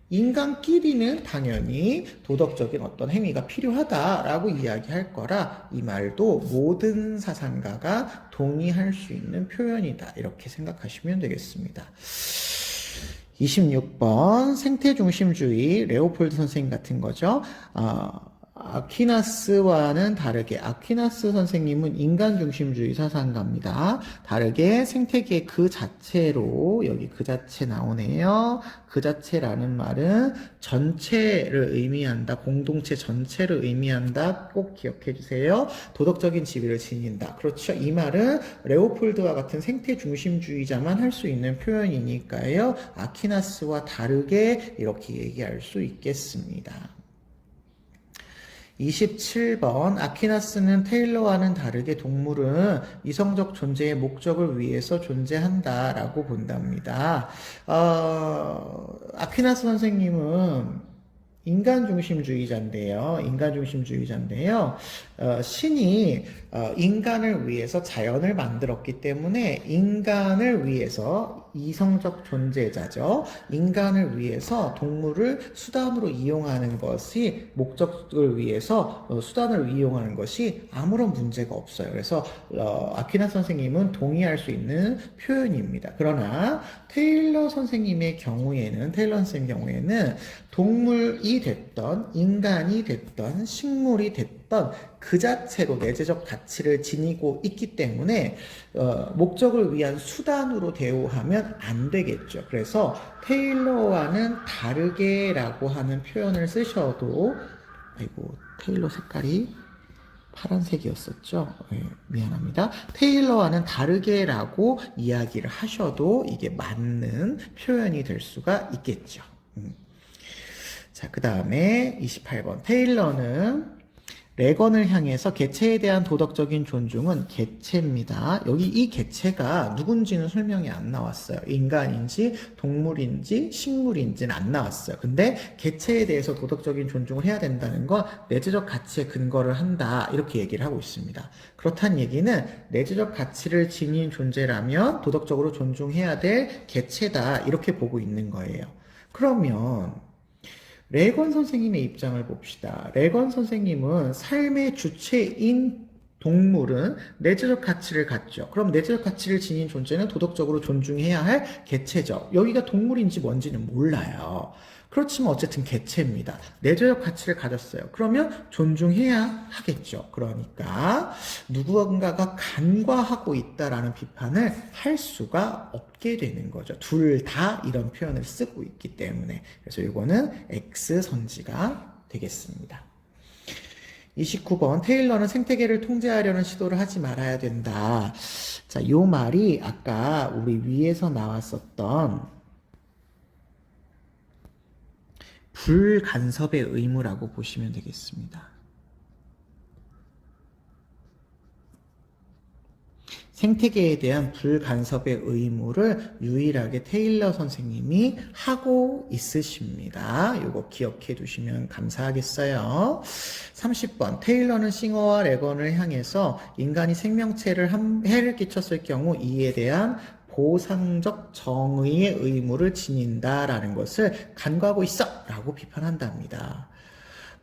인간끼리는 당연히 도덕적인 어떤 행위가 필요하다라고 이야기할 거라 이 말도 모든 사상가가 동의할 수 있는 표현이다. 이렇게 생각하시면 되겠습니다. 26번 생태중심주의 레오폴드 선생님 같은 거죠. 아퀴나스와는 다르게 아퀴나스 선생님은 인간중심주의 사상가입니다. 다르게 생태계 그 자체로 여기 그 자체 나오네요. 그 자체라는 말은 전체를 의미한다. 공동체 전체를 의미한다. 꼭 기억해 주세요. 도덕적인 지위를 지닌다. 그렇죠. 이 말은 레오폴드와 같은 생태중심주의자만 할 수 있는 표현이니까요. 아퀴나스와 다르게 이렇게 얘기할 수 있겠습니다. 27번 아퀴나스는 테일러와는 다르게 동물은 이성적 존재의 목적을 위해서 존재한다라고 본답니다. 아퀴나스 선생님은 인간중심주의자인데요. 신이 인간을 위해서 자연을 만들었기 때문에 인간을 위해서 이성적 존재자죠. 인간을 위해서 동물을 수단으로 이용하는 것이 목적을 위해서 수단을 이용하는 것이 아무런 문제가 없어요. 그래서 아퀴나 선생님은 동의할 수 있는 표현입니다. 그러나 테일러 선생님의 경우에는 동물이 됐던 인간이 됐던 식물이 됐던 그 자체로 내재적 가치를 지니고 있기 때문에 목적을 위한 수단으로 대우하면 안 되겠죠. 그래서 테일러와는 다르게라고 하는 표현을 쓰셔도 테일러 색깔이 파란색이었었죠. 네, 미안합니다. 테일러와는 다르게라고 이야기를 하셔도 이게 맞는 표현이 될 수가 있겠죠. 자, 그 다음에 28번. 테일러는 레건을 향해서 개체에 대한 도덕적인 존중은 개체입니다. 여기 이 개체가 누군지는 설명이 안 나왔어요. 인간인지 동물인지 식물인지는 안 나왔어요. 근데 개체에 대해서 도덕적인 존중을 해야 된다는 건 내재적 가치에 근거를 한다. 이렇게 얘기를 하고 있습니다. 그렇다는 얘기는 내재적 가치를 지닌 존재라면 도덕적으로 존중해야 될 개체다. 이렇게 보고 있는 거예요. 그러면 레건 선생님의 입장을 봅시다. 레건 선생님은 삶의 주체인 동물은 내재적 가치를 갖죠. 그럼 내재적 가치를 지닌 존재는 도덕적으로 존중해야 할 개체죠. 여기가 동물인지 뭔지는 몰라요. 그렇지만 어쨌든 개체입니다. 내재적 가치를 가졌어요. 그러면 존중해야 하겠죠. 그러니까 누군가가 간과하고 있다라는 비판을 할 수가 없게 되는 거죠. 둘 다 이런 표현을 쓰고 있기 때문에. 그래서 이거는 X선지가 되겠습니다. 29번 테일러는 생태계를 통제하려는 시도를 하지 말아야 된다. 자, 요 말이 아까 우리 위에서 나왔었던 불간섭의 의무라고 보시면 되겠습니다. 생태계에 대한 불간섭의 의무를 유일하게 테일러 선생님이 하고 있으십니다. 이거 기억해 두시면 감사하겠어요. 30번 테일러는 싱어와 레건을 향해서 인간이 생명체를 해를 끼쳤을 경우 이에 대한 보상적 정의의 의무를 지닌다라는 것을 간과하고 있어 라고 비판한답니다.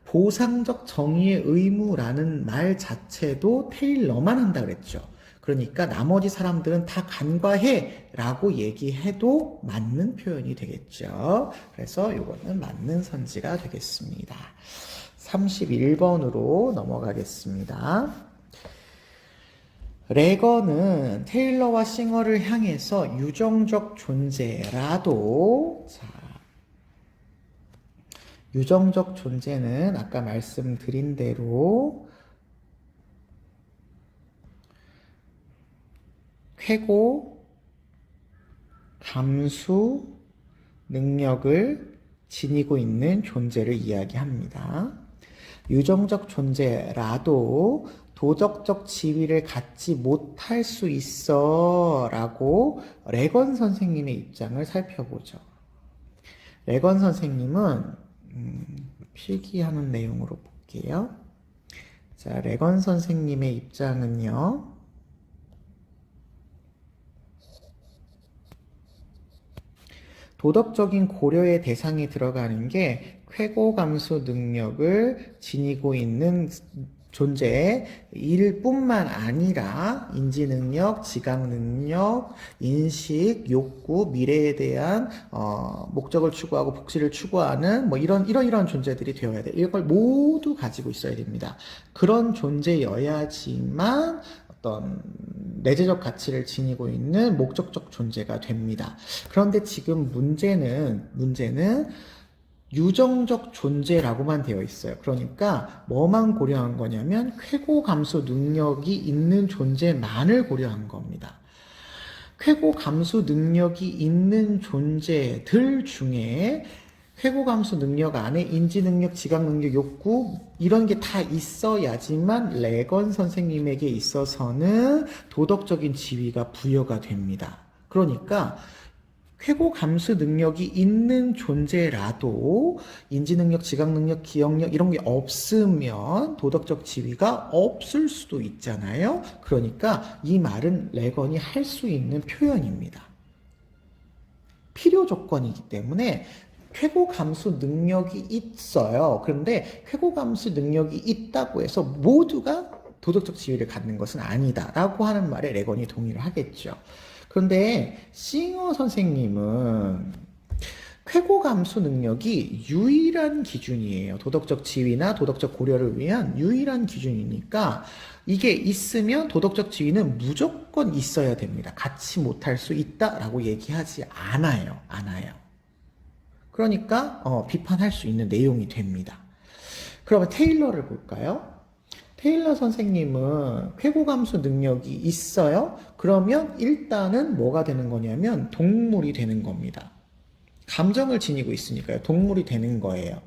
보상적 정의의 의무라는 말 자체도 테일러만 한다 그랬죠. 그러니까 나머지 사람들은 다 간과해 라고 얘기해도 맞는 표현이 되겠죠. 그래서 이거는 맞는 선지가 되겠습니다. 31번으로 넘어가겠습니다. 레건은 테일러와 싱어를 향해서 유정적 존재라도, 자, 유정적 존재는 아까 말씀드린 대로 쾌고, 감수, 능력을 지니고 있는 존재를 이야기합니다. 유정적 존재라도 도덕적 지위를 갖지 못할 수 있어 라고 레건 선생님의 입장을 살펴보죠. 레건 선생님은 필기하는 내용으로 볼게요. 자, 레건 선생님의 입장은요. 도덕적인 고려의 대상이 들어가는 게 쾌고 감수 능력을 지니고 있는 존재일 뿐만 아니라 인지능력, 지각능력, 인식, 욕구, 미래에 대한 목적을 추구하고 복지를 추구하는 뭐 이런 존재들이 되어야 돼. 이걸 모두 가지고 있어야 됩니다. 그런 존재여야지만 어떤 내재적 가치를 지니고 있는 목적적 존재가 됩니다. 그런데 지금 문제는 유정적 존재라고만 되어 있어요. 그러니까 뭐만 고려한 거냐면 쾌고 감수 능력이 있는 존재만을 고려한 겁니다. 쾌고 감수 능력이 있는 존재들 중에 쾌고 감수 능력 안에 인지 능력, 지각 능력, 욕구 이런 게 다 있어야지만 레건 선생님에게 있어서는 도덕적인 지위가 부여가 됩니다. 그러니까 쾌고 감수 능력이 있는 존재라도 인지 능력, 지각 능력, 기억력 이런 게 없으면 도덕적 지위가 없을 수도 있잖아요. 그러니까 이 말은 레건이 할 수 있는 표현입니다. 필요 조건이기 때문에 쾌고 감수 능력이 있어요. 그런데 쾌고 감수 능력이 있다고 해서 모두가 도덕적 지위를 갖는 것은 아니다라고 하는 말에 레건이 동의를 하겠죠. 그런데 싱어 선생님은 쾌고 감수 능력이 유일한 기준이에요. 도덕적 지위나 도덕적 고려를 위한 유일한 기준이니까 이게 있으면 도덕적 지위는 무조건 있어야 됩니다. 갖지 못할 수 있다라고 얘기하지 않아요. 그러니까 비판할 수 있는 내용이 됩니다. 그러면 테일러를 볼까요? 테일러 선생님은 쾌고감수 능력이 있어요? 그러면 일단은 뭐가 되는 거냐면 동물이 되는 겁니다. 감정을 지니고 있으니까요. 동물이 되는 거예요.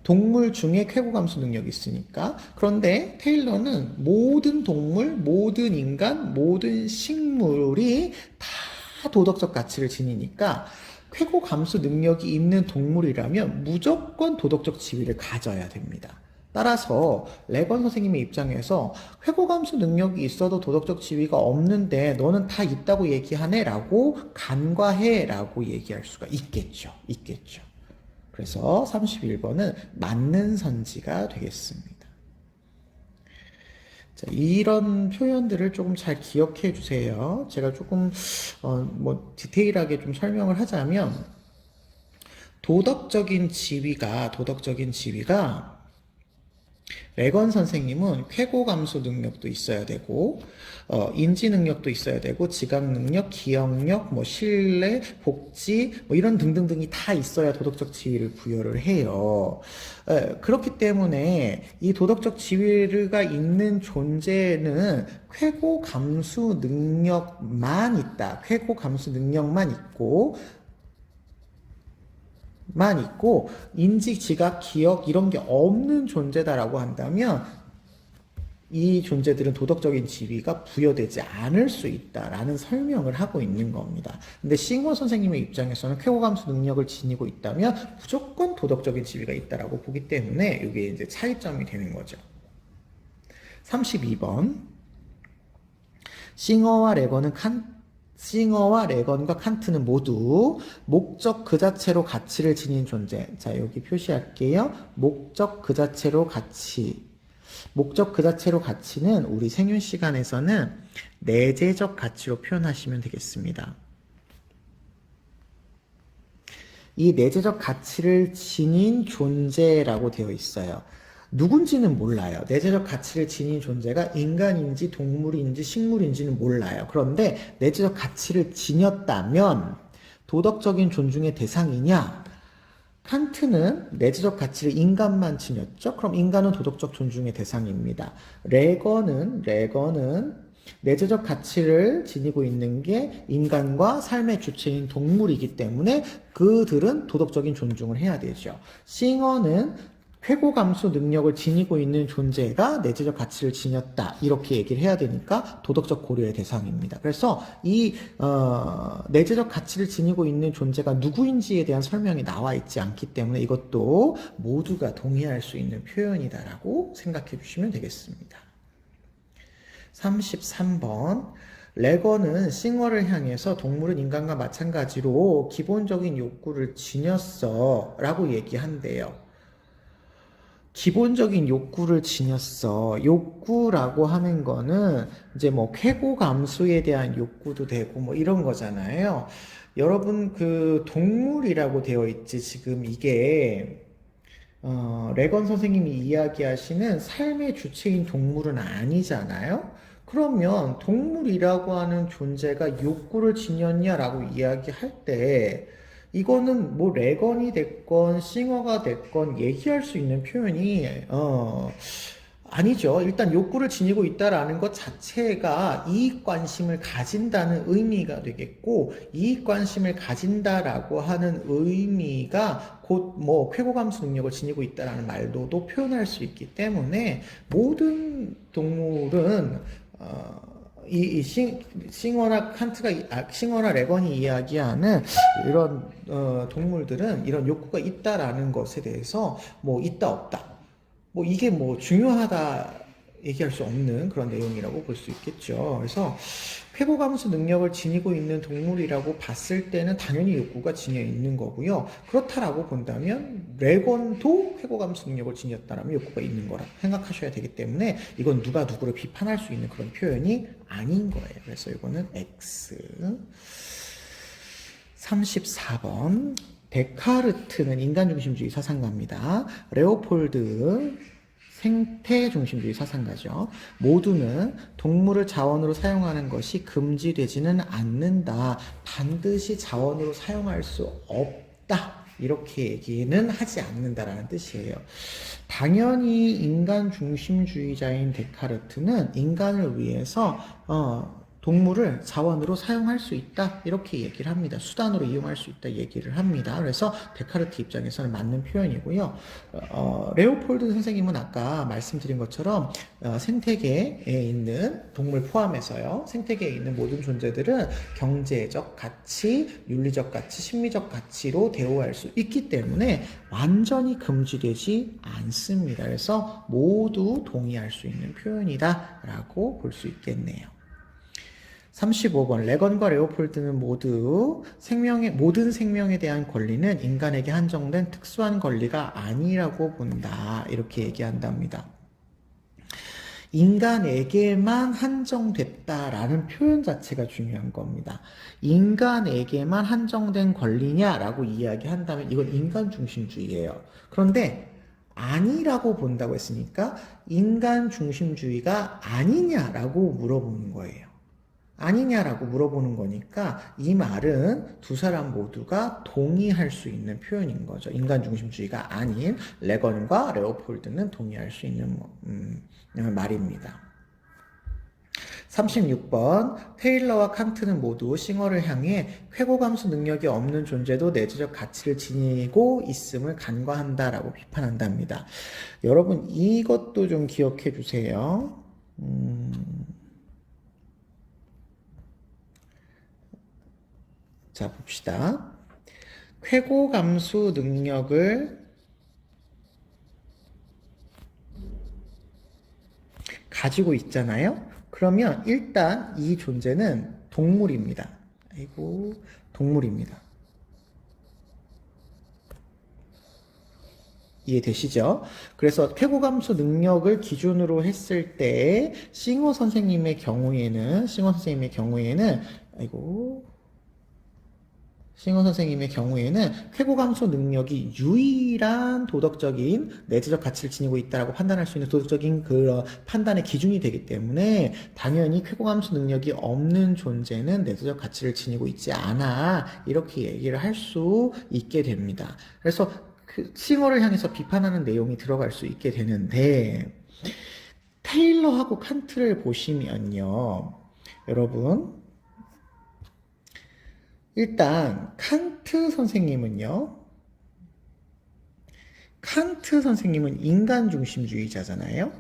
동물 중에 쾌고감수 능력이 있으니까. 그런데 테일러는 모든 동물, 모든 인간, 모든 식물이 다 도덕적 가치를 지니니까 쾌고 감수 능력이 있는 동물이라면 무조건 도덕적 지위를 가져야 됩니다. 따라서 레건 선생님의 입장에서 쾌고 감수 능력이 있어도 도덕적 지위가 없는데 너는 다 있다고 얘기하네 라고 간과해 라고 얘기할 수가 있겠죠. 그래서 31번은 맞는 선지가 되겠습니다. 자, 이런 표현들을 조금 잘 기억해 주세요. 제가 조금 디테일하게 좀 설명을 하자면 도덕적인 지위가 레건 선생님은 쾌고 감수 능력도 있어야 되고 인지 능력도 있어야 되고 지각 능력, 기억력, 신뢰, 복지 이런 등등등이 다 있어야 도덕적 지위를 부여를 해요. 그렇기 때문에 이 도덕적 지위가 있는 존재는 쾌고 감수 능력만 있다. 쾌고 감수 능력만 있고 인지, 지각, 기억 이런 게 없는 존재다라고 한다면 이 존재들은 도덕적인 지위가 부여되지 않을 수 있다라는 설명을 하고 있는 겁니다. 근데 싱어 선생님의 입장에서는 쾌고 감수 능력을 지니고 있다면 무조건 도덕적인 지위가 있다라고 보기 때문에 이게 이제 차이점이 되는 거죠. 32번 싱어와 레건과 칸트는 모두 목적 그 자체로 가치를 지닌 존재. 자, 여기 표시할게요. 목적 그 자체로 가치는 우리 생윤 시간에서는 내재적 가치로 표현하시면 되겠습니다. 이 내재적 가치를 지닌 존재라고 되어 있어요. 누군지는 몰라요. 내재적 가치를 지닌 존재가 인간인지 동물인지 식물인지는 몰라요. 그런데 내재적 가치를 지녔다면 도덕적인 존중의 대상이냐? 칸트는 내재적 가치를 인간만 지녔죠. 그럼 인간은 도덕적 존중의 대상입니다. 레건은 내재적 가치를 지니고 있는 게 인간과 삶의 주체인 동물이기 때문에 그들은 도덕적인 존중을 해야 되죠. 싱어는 쾌고 감수 능력을 지니고 있는 존재가 내재적 가치를 지녔다 이렇게 얘기를 해야 되니까 도덕적 고려의 대상입니다. 그래서 이 내재적 가치를 지니고 있는 존재가 누구인지에 대한 설명이 나와 있지 않기 때문에 이것도 모두가 동의할 수 있는 표현이다라고 생각해 주시면 되겠습니다. 33번 레건은 싱어를 향해서 동물은 인간과 마찬가지로 기본적인 욕구를 지녔어 라고 얘기한대요. 기본적인 욕구를 지녔어. 욕구라고 하는 거는 이제 뭐 쾌고감수에 대한 욕구도 되고 뭐 이런 거잖아요. 여러분 그 동물이라고 되어 있지 지금 이게 레건 선생님이 이야기하시는 삶의 주체인 동물은 아니잖아요. 그러면 동물이라고 하는 존재가 욕구를 지녔냐라고 이야기할 때 이거는 뭐 레건이 됐건 싱어가 됐건 얘기할 수 있는 표현이 아니죠. 일단 욕구를 지니고 있다라는 것 자체가 이익 관심을 가진다는 의미가 되겠고, 이익 관심을 가진다라고 하는 의미가 곧 뭐 쾌고감수 능력을 지니고 있다라는 말로도 표현할 수 있기 때문에 모든 동물은 싱어나 싱어나 레건이 이야기하는 이런 동물들은 이런 욕구가 있다라는 것에 대해서 뭐 있다 없다 뭐 이게 뭐 중요하다 얘기할 수 없는 그런 내용이라고 볼 수 있겠죠. 그래서 쾌고감수 능력을 지니고 있는 동물이라고 봤을 때는 당연히 욕구가 지녀 있는 거고요. 그렇다라고 본다면 레건도 쾌고감수 능력을 지녔다라면 욕구가 있는 거라 생각하셔야 되기 때문에 이건 누가 누구를 비판할 수 있는 그런 표현이 아닌 거예요. 그래서 이거는 X. 34번. 데카르트는 인간중심주의 사상가입니다. 레오폴드 생태중심주의 사상가죠. 모두는 동물을 자원으로 사용하는 것이 금지되지는 않는다. 반드시 자원으로 사용할 수 없다. 이렇게 얘기는 하지 않는다라는 뜻이에요. 당연히 인간 중심주의자인 데카르트는 인간을 위해서 동물을 자원으로 사용할 수 있다 이렇게 얘기를 합니다. 수단으로 이용할 수 있다 얘기를 합니다. 그래서 데카르트 입장에서는 맞는 표현이고요. 레오폴드 선생님은 아까 말씀드린 것처럼 생태계에 있는 동물 포함해서요. 생태계에 있는 모든 존재들은 경제적 가치, 윤리적 가치, 심리적 가치로 대우할 수 있기 때문에 완전히 금지되지 않습니다. 그래서 모두 동의할 수 있는 표현이다 라고 볼 수 있겠네요. 35번. 레건과 레오폴드는 모두 모든 생명에 대한 권리는 인간에게 한정된 특수한 권리가 아니라고 본다. 이렇게 얘기한답니다. 인간에게만 한정됐다라는 표현 자체가 중요한 겁니다. 인간에게만 한정된 권리냐라고 이야기한다면 이건 인간 중심주의예요. 그런데 아니라고 본다고 했으니까 인간 중심주의가 아니냐라고 물어보는 거예요. 아니냐라고 물어보는 거니까 이 말은 두 사람 모두가 동의할 수 있는 표현인 거죠. 인간 중심주의가 아닌 레건과 레오폴드는 동의할 수 있는 말입니다. 36번. 테일러와 칸트는 모두 싱어를 향해 쾌고감수 능력이 없는 존재도 내재적 가치를 지니고 있음을 간과한다라고 비판한답니다. 여러분 이것도 좀 기억해 주세요. 자, 봅시다. 쾌고감수 능력을 가지고 있잖아요. 그러면 일단 이 존재는 동물입니다. 아이고, 동물입니다. 이해되시죠? 그래서 쾌고감수 능력을 기준으로 했을 때 싱어 선생님의 경우에는 싱어 선생님의 경우에는 쾌고감수 능력이 유일한 도덕적인 내재적 가치를 지니고 있다고 판단할 수 있는 도덕적인 그 판단의 기준이 되기 때문에 당연히 쾌고감수 능력이 없는 존재는 내재적 가치를 지니고 있지 않아 이렇게 얘기를 할 수 있게 됩니다. 그래서 그 싱어를 향해서 비판하는 내용이 들어갈 수 있게 되는데 테일러하고 칸트를 보시면요. 여러분 일단 칸트 선생님은 인간 중심주의자잖아요.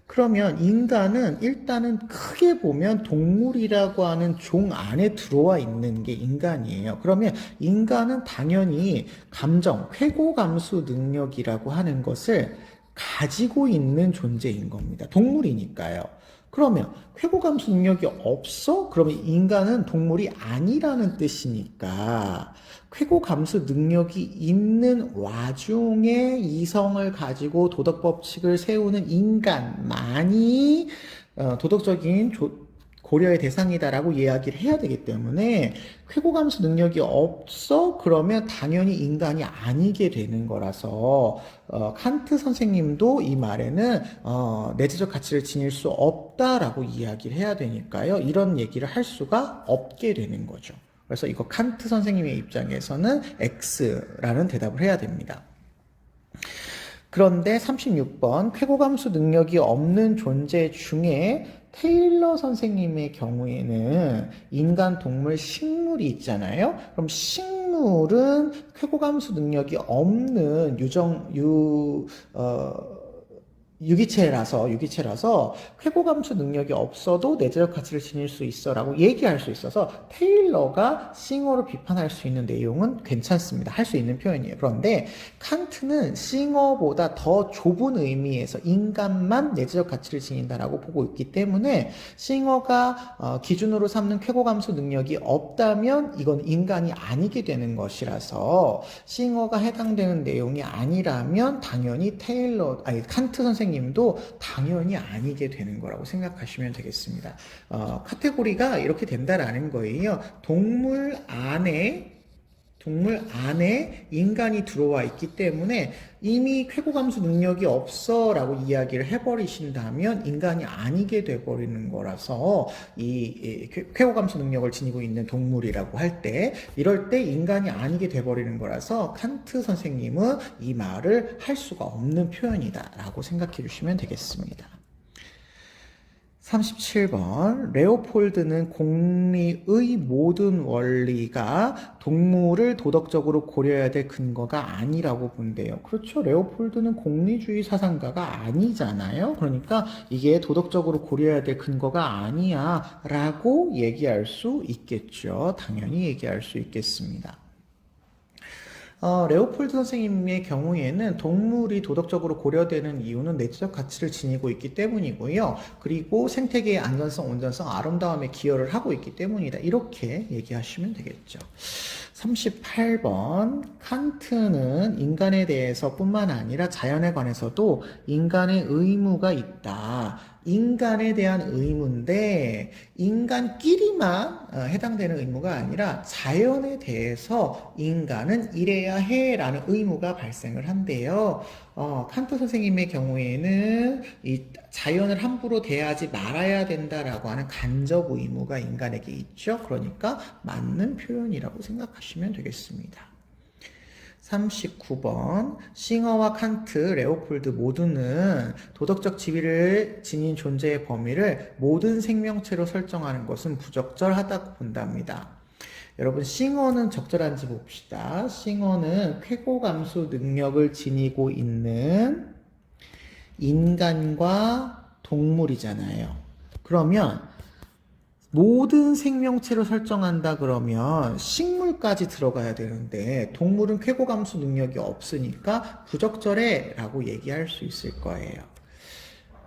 그러면 인간은 일단은 크게 보면 동물이라고 하는 종 안에 들어와 있는 게 인간이에요. 그러면 인간은 당연히 감정, 쾌고감수 능력이라고 하는 것을 가지고 있는 존재인 겁니다. 동물이니까요. 그러면 쾌고감수 능력이 없어? 그러면 인간은 동물이 아니라는 뜻이니까 쾌고감수 능력이 있는 와중에 이성을 가지고 도덕 법칙을 세우는 인간만이 도덕적인 고려의 대상이다라고 이야기를 해야 되기 때문에 쾌고감수 능력이 없어? 그러면 당연히 인간이 아니게 되는 거라서 칸트 선생님도 이 말에는 내재적 가치를 지닐 수 없다라고 이야기를 해야 되니까요. 이런 얘기를 할 수가 없게 되는 거죠. 그래서 이거 칸트 선생님의 입장에서는 X라는 대답을 해야 됩니다. 그런데 36번 쾌고감수 능력이 없는 존재 중에 테일러 선생님의 경우에는 인간, 동물, 식물이 있잖아요. 그럼 식물은 쾌고감수 능력이 없는 유기체라서 쾌고감수 능력이 없어도 내재적 가치를 지닐 수 있어 라고 얘기할 수 있어서 테일러가 싱어를 비판할 수 있는 내용은 괜찮습니다. 할 수 있는 표현이에요. 그런데 칸트는 싱어보다 더 좁은 의미에서 인간만 내재적 가치를 지닌다라고 보고 있기 때문에 싱어가 기준으로 삼는 쾌고감수 능력이 없다면 이건 인간이 아니게 되는 것이라서 싱어가 해당되는 내용이 아니라면 당연히 칸트 선생님도 당연히 아니게 되는 거라고 생각하시면 되겠습니다. 카테고리가 이렇게 된다라는 거예요. 동물 안에 인간이 들어와 있기 때문에 이미 쾌고감수 능력이 없어 라고 이야기를 해버리신다면 인간이 아니게 돼버리는 거라서 이 쾌고감수 능력을 지니고 있는 동물이라고 할 때 이럴 때 인간이 아니게 돼버리는 거라서 칸트 선생님은 이 말을 할 수가 없는 표현이다 라고 생각해 주시면 되겠습니다. 37번 레오폴드는 공리의 모든 원리가 동물을 도덕적으로 고려해야 될 근거가 아니라고 본대요. 그렇죠. 레오폴드는 공리주의 사상가가 아니잖아요. 그러니까 이게 도덕적으로 고려해야 될 근거가 아니야 라고 얘기할 수 있겠죠. 당연히 얘기할 수 있겠습니다. 레오폴드 선생님의 경우에는 동물이 도덕적으로 고려되는 이유는 내재적 가치를 지니고 있기 때문이고요. 그리고 생태계의 안전성, 온전성, 아름다움에 기여를 하고 있기 때문이다. 이렇게 얘기하시면 되겠죠. 38번 칸트는 인간에 대해서 뿐만 아니라 자연에 관해서도 인간의 의무가 있다. 인간에 대한 의무인데 인간끼리만 해당되는 의무가 아니라 자연에 대해서 인간은 이래야 해라는 의무가 발생을 한대요. 칸트 선생님의 경우에는 이 자연을 함부로 대하지 말아야 된다라고 하는 간접 의무가 인간에게 있죠. 그러니까 맞는 표현이라고 생각하시면 되겠습니다. 39번 싱어와 칸트, 레오폴드 모두는 도덕적 지위를 지닌 존재의 범위를 모든 생명체로 설정하는 것은 부적절하다고 본답니다. 여러분 싱어는 적절한지 봅시다. 싱어는 쾌고감수 능력을 지니고 있는 인간과 동물이잖아요. 그러면 모든 생명체로 설정한다 그러면 식물까지 들어가야 되는데 동물은 쾌고감수 능력이 없으니까 부적절해 라고 얘기할 수 있을 거예요.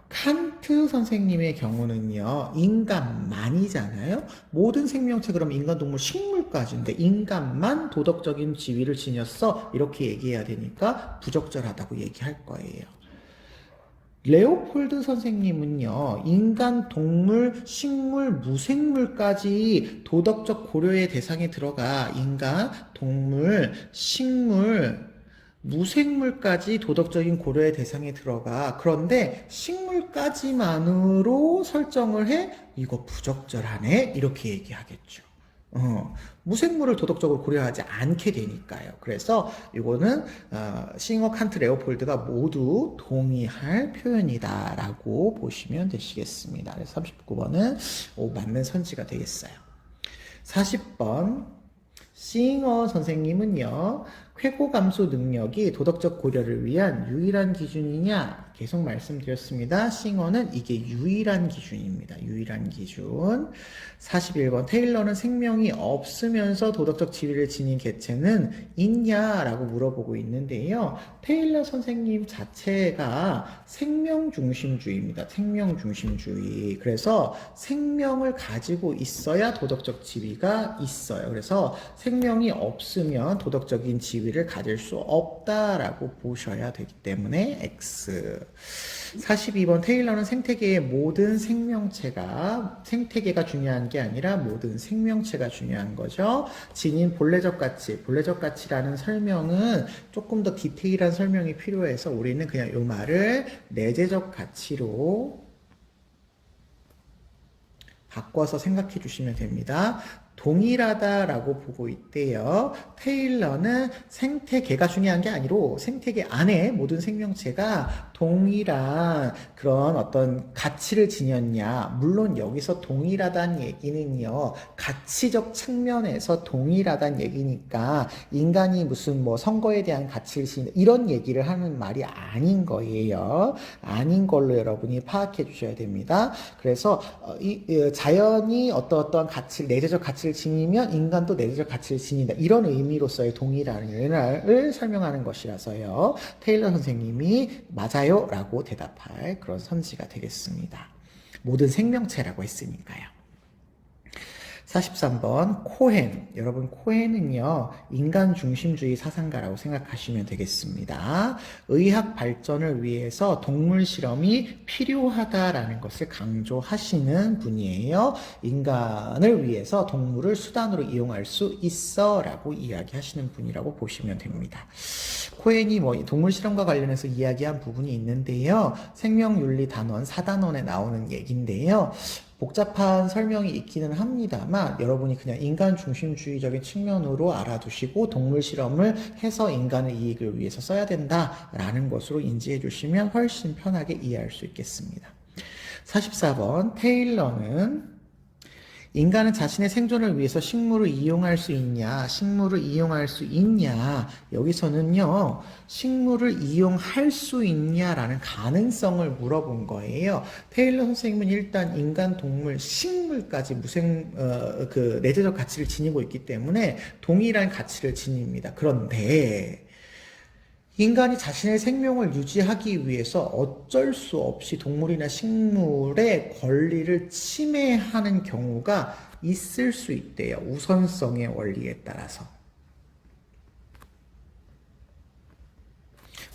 칸트 선생님의 경우는요 인간만이잖아요. 모든 생명체 그럼 인간, 동물, 식물까지인데 인간만 도덕적인 지위를 지녔어 이렇게 얘기해야 되니까 부적절하다고 얘기할 거예요. 레오폴드 선생님은요, 인간, 동물, 식물, 무생물까지 도덕적 고려의 대상에 들어가 인간, 동물, 식물, 무생물까지 도덕적인 고려의 대상에 들어가. 그런데 식물까지만으로 설정을 해? 이거 부적절하네? 이렇게 얘기하겠죠. 무생물을 도덕적으로 고려하지 않게 되니까요. 그래서 이거는 싱어, 칸트, 레오폴드가 모두 동의할 표현이다 라고 보시면 되시겠습니다. 그래서 39번은 맞는 선지가 되겠어요. 40번 싱어 선생님은요 쾌고 감소 능력이 도덕적 고려를 위한 유일한 기준이냐? 계속 말씀드렸습니다. 싱어는 이게 유일한 기준입니다. 유일한 기준. 41번 테일러는 생명이 없으면서 도덕적 지위를 지닌 개체는 있냐라고 물어보고 있는데요. 테일러 선생님 자체가 생명중심주의입니다. 생명중심주의. 그래서 생명을 가지고 있어야 도덕적 지위가 있어요. 그래서 생명이 없으면 도덕적인 지위를 가질 수 없다라고 보셔야 되기 때문에 X. 42번 테일러는 생태계의 모든 생태계가 중요한 게 아니라 모든 생명체가 중요한 거죠. 지닌 본래적 가치라는 설명은 조금 더 디테일한 설명이 필요해서 우리는 그냥 이 말을 내재적 가치로 바꿔서 생각해 주시면 됩니다. 동일하다라고 보고 있대요. 테일러는 생태계가 중요한 게 아니고 생태계 안에 모든 생명체가 동일한 그런 어떤 가치를 지녔냐. 물론 여기서 동일하다는 얘기는요. 가치적 측면에서 동일하다는 얘기니까 인간이 무슨 뭐 선거에 대한 가치를 지닌다 이런 얘기를 하는 말이 아닌 거예요. 아닌 걸로 여러분이 파악해 주셔야 됩니다. 그래서 자연이 어떠한 가치를 내재적 가치를 지니면 인간도 내재적 가치를 지닌다. 이런 의미로서의 동일함을 설명하는 것이라서요. 테일러 선생님이 맞아요 라고 대답할 그런 선지가 되겠습니다. 모든 생명체라고 했으니까요. 43번 코헨. 여러분 코헨은요. 인간 중심주의 사상가라고 생각하시면 되겠습니다. 의학 발전을 위해서 동물 실험이 필요하다라는 것을 강조하시는 분이에요. 인간을 위해서 동물을 수단으로 이용할 수 있어 라고 이야기하시는 분이라고 보시면 됩니다. 코헨이 뭐 동물 실험과 관련해서 이야기한 부분이 있는데요. 생명윤리 단원 4단원에 나오는 얘기인데요. 복잡한 설명이 있기는 합니다만 여러분이 그냥 인간 중심주의적인 측면으로 알아두시고 동물 실험을 해서 인간의 이익을 위해서 써야 된다라는 것으로 인지해 주시면 훨씬 편하게 이해할 수 있겠습니다. 44번 테일러는 인간은 자신의 생존을 위해서 식물을 이용할 수 있냐, 식물을 이용할 수 있냐, 여기서는요, 식물을 이용할 수 있냐라는 가능성을 물어본 거예요. 테일러 선생님은 일단 인간, 동물, 식물까지 내재적 가치를 지니고 있기 때문에 동일한 가치를 지닙니다. 그런데, 인간이 자신의 생명을 유지하기 위해서 어쩔 수 없이 동물이나 식물의 권리를 침해하는 경우가 있을 수 있대요. 우선성의 원리에 따라서.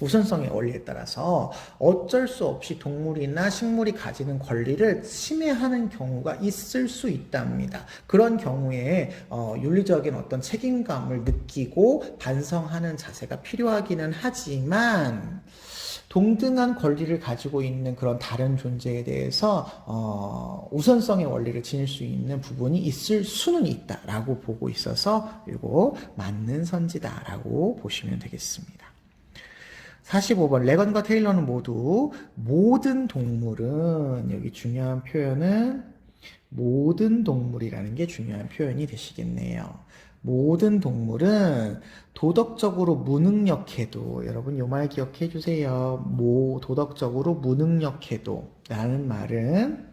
우선성의 원리에 따라서 어쩔 수 없이 동물이나 식물이 가지는 권리를 침해하는 경우가 있을 수 있답니다. 그런 경우에 윤리적인 어떤 책임감을 느끼고 반성하는 자세가 필요하기는 하지만 동등한 권리를 가지고 있는 그런 다른 존재에 대해서 우선성의 원리를 지닐 수 있는 부분이 있을 수는 있다라고 보고 있어서 이거 맞는 선지다라고 보시면 되겠습니다. 45번 레건과 테일러는 모두 모든 동물은 여기 중요한 표현은 모든 동물이라는 게 중요한 표현이 되시겠네요. 모든 동물은 도덕적으로 무능력해도 여러분 요 말 기억해 주세요. 도덕적으로 무능력해도 라는 말은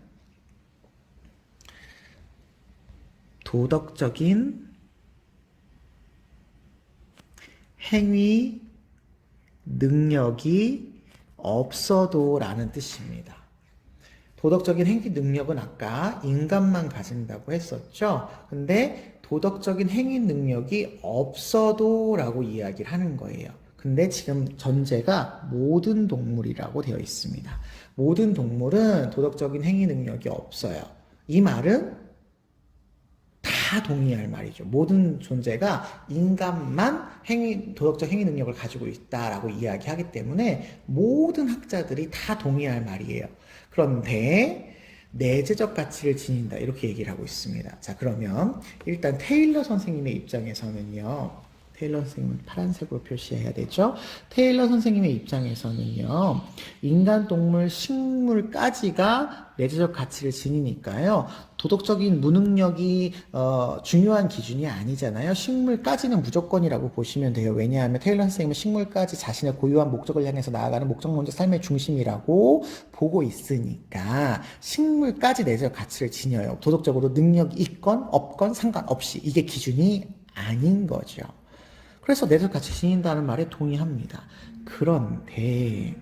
도덕적인 행위 능력이 없어도 라는 뜻입니다. 도덕적인 행위 능력은 아까 인간만 가진다고 했었죠. 근데 도덕적인 행위 능력이 없어도 라고 이야기를 하는 거예요. 근데 지금 전제가 모든 동물이라고 되어 있습니다. 모든 동물은 도덕적인 행위 능력이 없어요. 이 말은 다 동의할 말이죠. 모든 존재가 인간만 도덕적 행위 능력을 가지고 있다라고 이야기하기 때문에 모든 학자들이 다 동의할 말이에요. 그런데 내재적 가치를 지닌다 이렇게 얘기를 하고 있습니다. 자 그러면 일단 테일러 선생님의 입장에서는요. 테일러 선생님은 파란색으로 표시해야 되죠. 테일러 선생님의 입장에서는요, 인간, 동물, 식물까지가 내재적 가치를 지니니까요, 도덕적인 무능력이 중요한 기준이 아니잖아요. 식물까지는 무조건이라고 보시면 돼요. 왜냐하면 테일러 선생님은 식물까지 자신의 고유한 목적을 향해서 나아가는 목적론적 삶의 중심이라고 보고 있으니까 식물까지 내재적 가치를 지녀요. 도덕적으로 능력이 있건 없건 상관없이 이게 기준이 아닌 거죠. 그래서 내재적 가치 지닌다는 말에 동의합니다. 그런데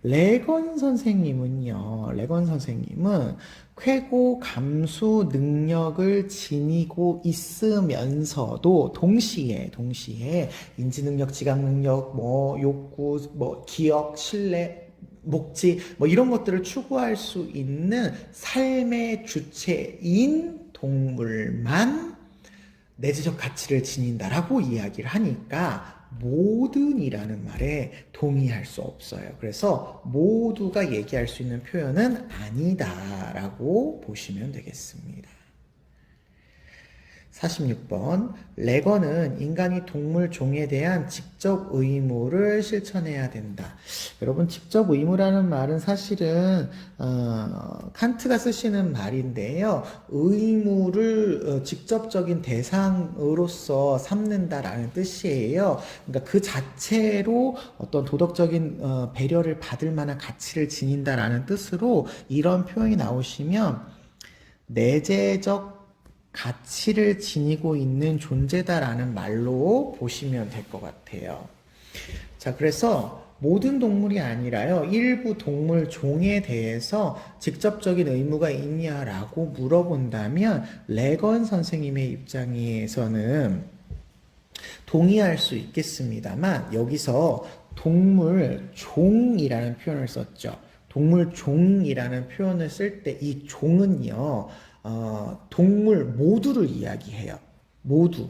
레건 선생님은요. 레건 선생님은 쾌고 감수 능력을 지니고 있으면서도 동시에 인지 능력, 지각 능력, 뭐 욕구, 뭐 기억, 신뢰, 목지 뭐 이런 것들을 추구할 수 있는 삶의 주체인 동물만 내재적 가치를 지닌다라고 이야기를 하니까 모든이라는 말에 동의할 수 없어요. 그래서 모두가 얘기할 수 있는 표현은 아니다라고 보시면 되겠습니다. 46번 레건은 인간이 동물 종에 대한 직접 의무를 실천해야 된다. 여러분 직접 의무라는 말은 사실은 칸트가 쓰시는 말인데요. 의무를 직접적인 대상으로서 삼는다라는 뜻이에요. 그러니까 그 자체로 어떤 도덕적인 배려를 받을 만한 가치를 지닌다라는 뜻으로 이런 표현이 나오시면 내재적 가치를 지니고 있는 존재다라는 말로 보시면 될 것 같아요. 자, 그래서 모든 동물이 아니라요, 일부 동물 종에 대해서 직접적인 의무가 있냐라고 물어본다면 레건 선생님의 입장에서는 동의할 수 있겠습니다만 여기서 동물 종이라는 표현을 썼죠. 동물 종이라는 표현을 쓸 때 이 종은요, 동물 모두를 이야기해요. 모두.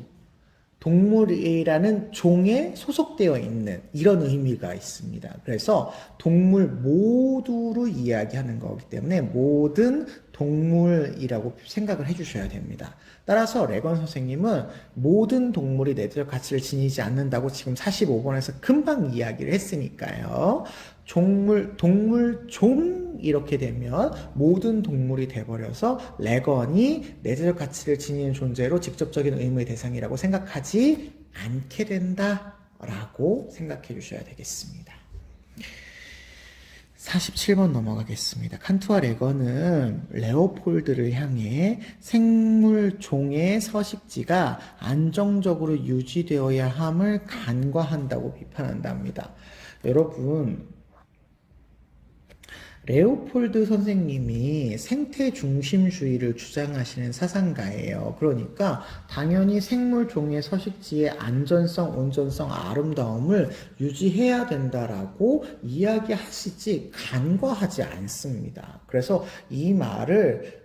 동물이라는 종에 소속되어 있는 이런 의미가 있습니다. 그래서 동물 모두를 이야기하는 거기 때문에 모든 동물이라고 생각을 해주셔야 됩니다. 따라서 레건 선생님은 모든 동물이 내재적 가치를 지니지 않는다고 지금 45번에서 금방 이야기를 했으니까요. 동물 종 이렇게 되면 모든 동물이 돼버려서 레건이 내재적 가치를 지니는 존재로 직접적인 의무의 대상이라고 생각하지 않게 된다라고 생각해 주셔야 되겠습니다. 47번 넘어가겠습니다. 칸트와 레건은 레오폴드를 향해 생물 종의 서식지가 안정적으로 유지되어야 함을 간과한다고 비판한답니다. 여러분, 레오폴드 선생님이 생태 중심주의를 주장하시는 사상가예요. 그러니까 당연히 생물 종의 서식지의 안전성, 온전성, 아름다움을 유지해야 된다라고 이야기하시지 간과하지 않습니다. 그래서 이 말을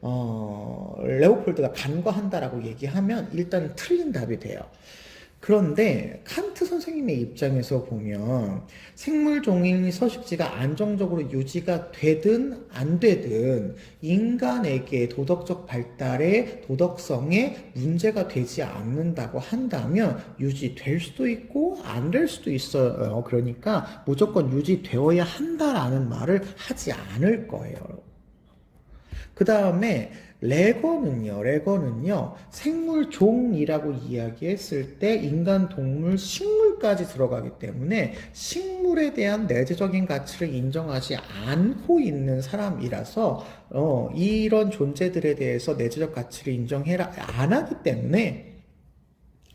레오폴드가 간과한다라고 얘기하면 일단 틀린 답이 돼요. 그런데 칸트 선생님의 입장에서 보면 생물 종의 서식지가 안정적으로 유지가 되든 안 되든 인간에게 도덕적 발달에 도덕성에 문제가 되지 않는다고 한다면 유지될 수도 있고 안 될 수도 있어요. 그러니까 무조건 유지되어야 한다라는 말을 하지 않을 거예요. 그 다음에 레건은요, 생물종이라고 이야기했을 때 인간, 동물, 식물까지 들어가기 때문에 식물에 대한 내재적인 가치를 인정하지 않고 있는 사람이라서 이런 존재들에 대해서 내재적 가치를 인정해라 안 하기 때문에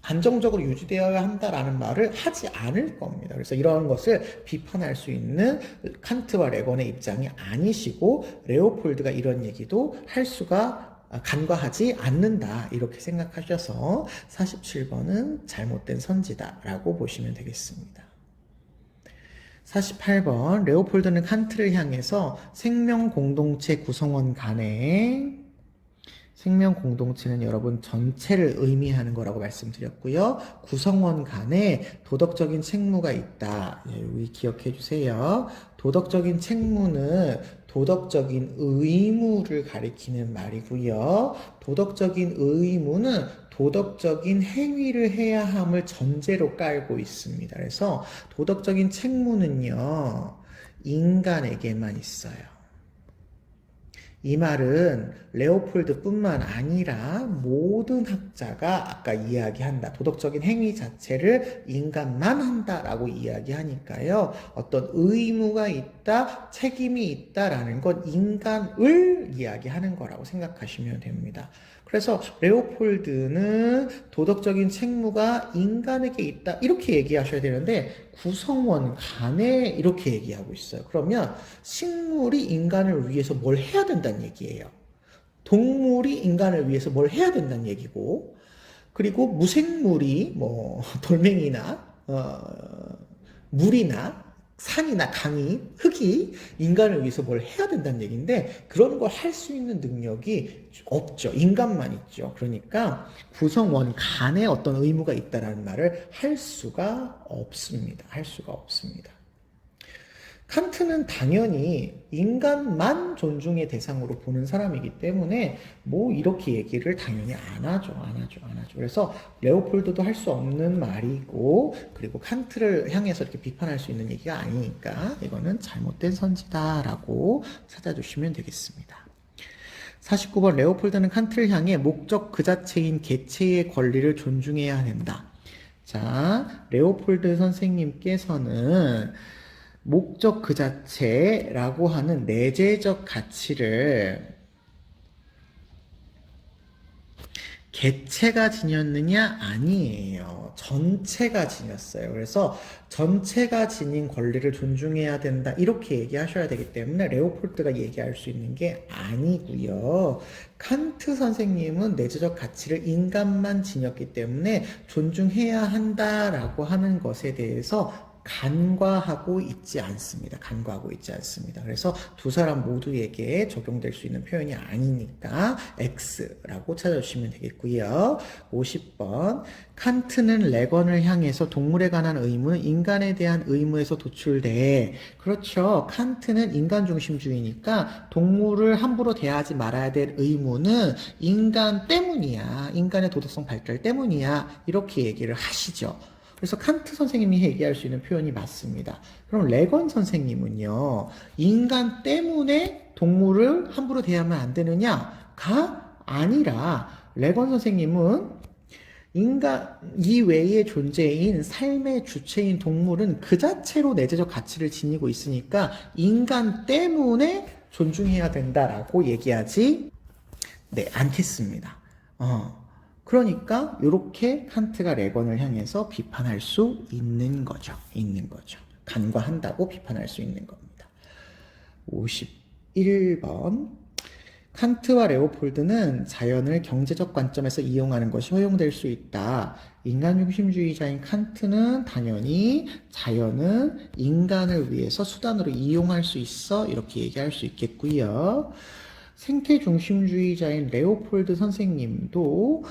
안정적으로 유지되어야 한다라는 말을 하지 않을 겁니다. 그래서 이러한 것을 비판할 수 있는 칸트와 레건의 입장이 아니시고 레오폴드가 이런 얘기도 할 수가 간과하지 않는다 이렇게 생각하셔서 47번은 잘못된 선지다라고 보시면 되겠습니다. 48번 레오폴드는 칸트를 향해서 생명 공동체 구성원 간에 생명 공동체는 여러분 전체를 의미하는 거라고 말씀드렸고요. 구성원 간에 도덕적인 책무가 있다. 여기 기억해 주세요. 도덕적인 책무는 도덕적인 의무를 가리키는 말이고요. 도덕적인 의무는 도덕적인 행위를 해야 함을 전제로 깔고 있습니다. 그래서 도덕적인 책무는요, 인간에게만 있어요. 이 말은 레오폴드뿐만 아니라 모든 학자가 아까 이야기한다. 도덕적인 행위 자체를 인간만 한다라고 이야기하니까요. 어떤 의무가 있다, 책임이 있다라는 건 인간을 이야기하는 거라고 생각하시면 됩니다. 그래서 레오폴드는 도덕적인 책무가 인간에게 있다 이렇게 얘기하셔야 되는데 구성원 간에 이렇게 얘기하고 있어요. 그러면 식물이 인간을 위해서 뭘 해야 된다는 얘기예요. 동물이 인간을 위해서 뭘 해야 된다는 얘기고, 그리고 무생물이 뭐 돌멩이나 물이나 산이나 강이, 흙이 인간을 위해서 뭘 해야 된다는 얘기인데 그런 걸 할 수 있는 능력이 없죠. 인간만 있죠. 그러니까 구성원 간에 어떤 의무가 있다라는 말을 할 수가 없습니다. 할 수가 없습니다. 칸트는 당연히 인간만 존중의 대상으로 보는 사람이기 때문에 뭐 이렇게 얘기를 당연히 안 하죠. 그래서 레오폴드도 할 수 없는 말이고 그리고 칸트를 향해서 이렇게 비판할 수 있는 얘기가 아니니까 이거는 잘못된 선지다라고 찾아주시면 되겠습니다. 49번 레오폴드는 칸트를 향해 목적 그 자체인 개체의 권리를 존중해야 된다. 자, 레오폴드 선생님께서는 목적 그 자체라고 하는 내재적 가치를 개체가 지녔느냐? 아니에요. 전체가 지녔어요. 그래서 전체가 지닌 권리를 존중해야 된다. 이렇게 얘기하셔야 되기 때문에 레오폴드가 얘기할 수 있는 게 아니고요. 칸트 선생님은 내재적 가치를 인간만 지녔기 때문에 존중해야 한다라고 하는 것에 대해서 간과하고 있지 않습니다. 그래서 두 사람 모두에게 적용될 수 있는 표현이 아니니까 X라고 찾아주시면 되겠고요. 50번 칸트는 레건을 향해서 동물에 관한 의무는 인간에 대한 의무에서 도출돼. 그렇죠. 칸트는 인간중심주의니까 동물을 함부로 대하지 말아야 될 의무는 인간 때문이야. 인간의 도덕성 발달 때문이야. 이렇게 얘기를 하시죠. 그래서 칸트 선생님이 얘기할 수 있는 표현이 맞습니다. 그럼 레건 선생님은요, 인간 때문에 동물을 함부로 대하면 안 되느냐가 아니라, 레건 선생님은 인간 이외의 존재인 삶의 주체인 동물은 그 자체로 내재적 가치를 지니고 있으니까 인간 때문에 존중해야 된다라고 얘기하지 않겠습니다. 그러니까 이렇게 칸트가 레건을 향해서 비판할 수 있는 거죠. 간과한다고 비판할 수 있는 겁니다. 51번 칸트와 레오폴드는 자연을 경제적 관점에서 이용하는 것이 허용될 수 있다. 인간중심주의자인 칸트는 당연히 자연은 인간을 위해서 수단으로 이용할 수 있어 이렇게 얘기할 수 있겠고요. 생태중심주의자인 레오폴드 선생님도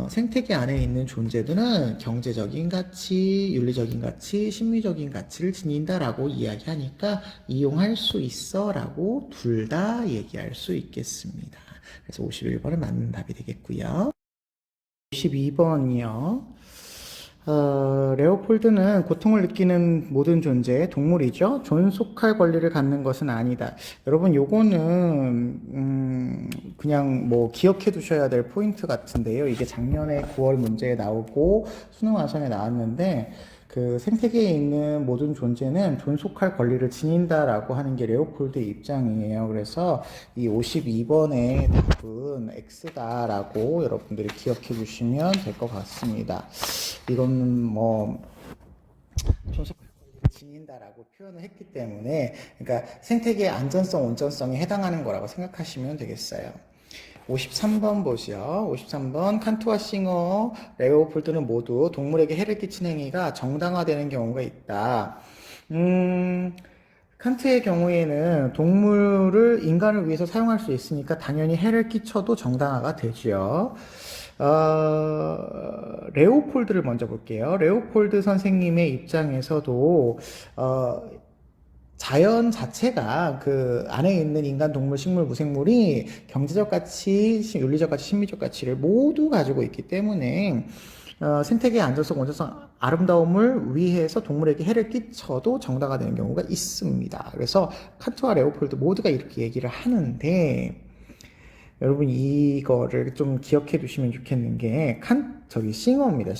생태계 안에 있는 존재들은 경제적인 가치, 윤리적인 가치, 심리적인 가치를 지닌다라고 이야기하니까 이용할 수 있어 라고 둘 다 얘기할 수 있겠습니다. 그래서 51번은 맞는 답이 되겠고요. 52번이요. 레오폴드는 고통을 느끼는 모든 존재, 동물이죠. 존속할 권리를 갖는 것은 아니다. 여러분, 요거는, 그냥 뭐 기억해 두셔야 될 포인트 같은데요. 이게 작년에 9월 문제에 나오고 수능 와선에 나왔는데, 그 생태계에 있는 모든 존재는 존속할 권리를 지닌다라고 하는 게 레오폴드의 입장이에요. 그래서 이 52번의 답은 X다라고 여러분들이 기억해 주시면 될 것 같습니다. 이거는 뭐 존속할 권리를 지닌다라고 표현을 했기 때문에 그러니까 생태계의 안전성, 온전성에 해당하는 거라고 생각하시면 되겠어요. 53번 보시죠. 53번 칸트와 싱어, 레오폴드는 모두 동물에게 해를 끼친 행위가 정당화되는 경우가 있다. 칸트의 경우에는 동물을 인간을 위해서 사용할 수 있으니까 당연히 해를 끼쳐도 정당화가 되죠. 레오폴드를 먼저 볼게요. 레오폴드 선생님의 입장에서도 자연 자체가 그 안에 있는 인간, 동물, 식물, 무생물이 경제적 가치, 윤리적 가치, 심리적 가치를 모두 가지고 있기 때문에 생태계의 안전성, 원전성, 아름다움을 위해서 동물에게 해를 끼쳐도 정당화 되는 경우가 있습니다. 그래서 칸트와 레오폴드 모두가 이렇게 얘기를 하는데 여러분 이거를 좀 기억해 두시면 좋겠는 게 싱어입니다.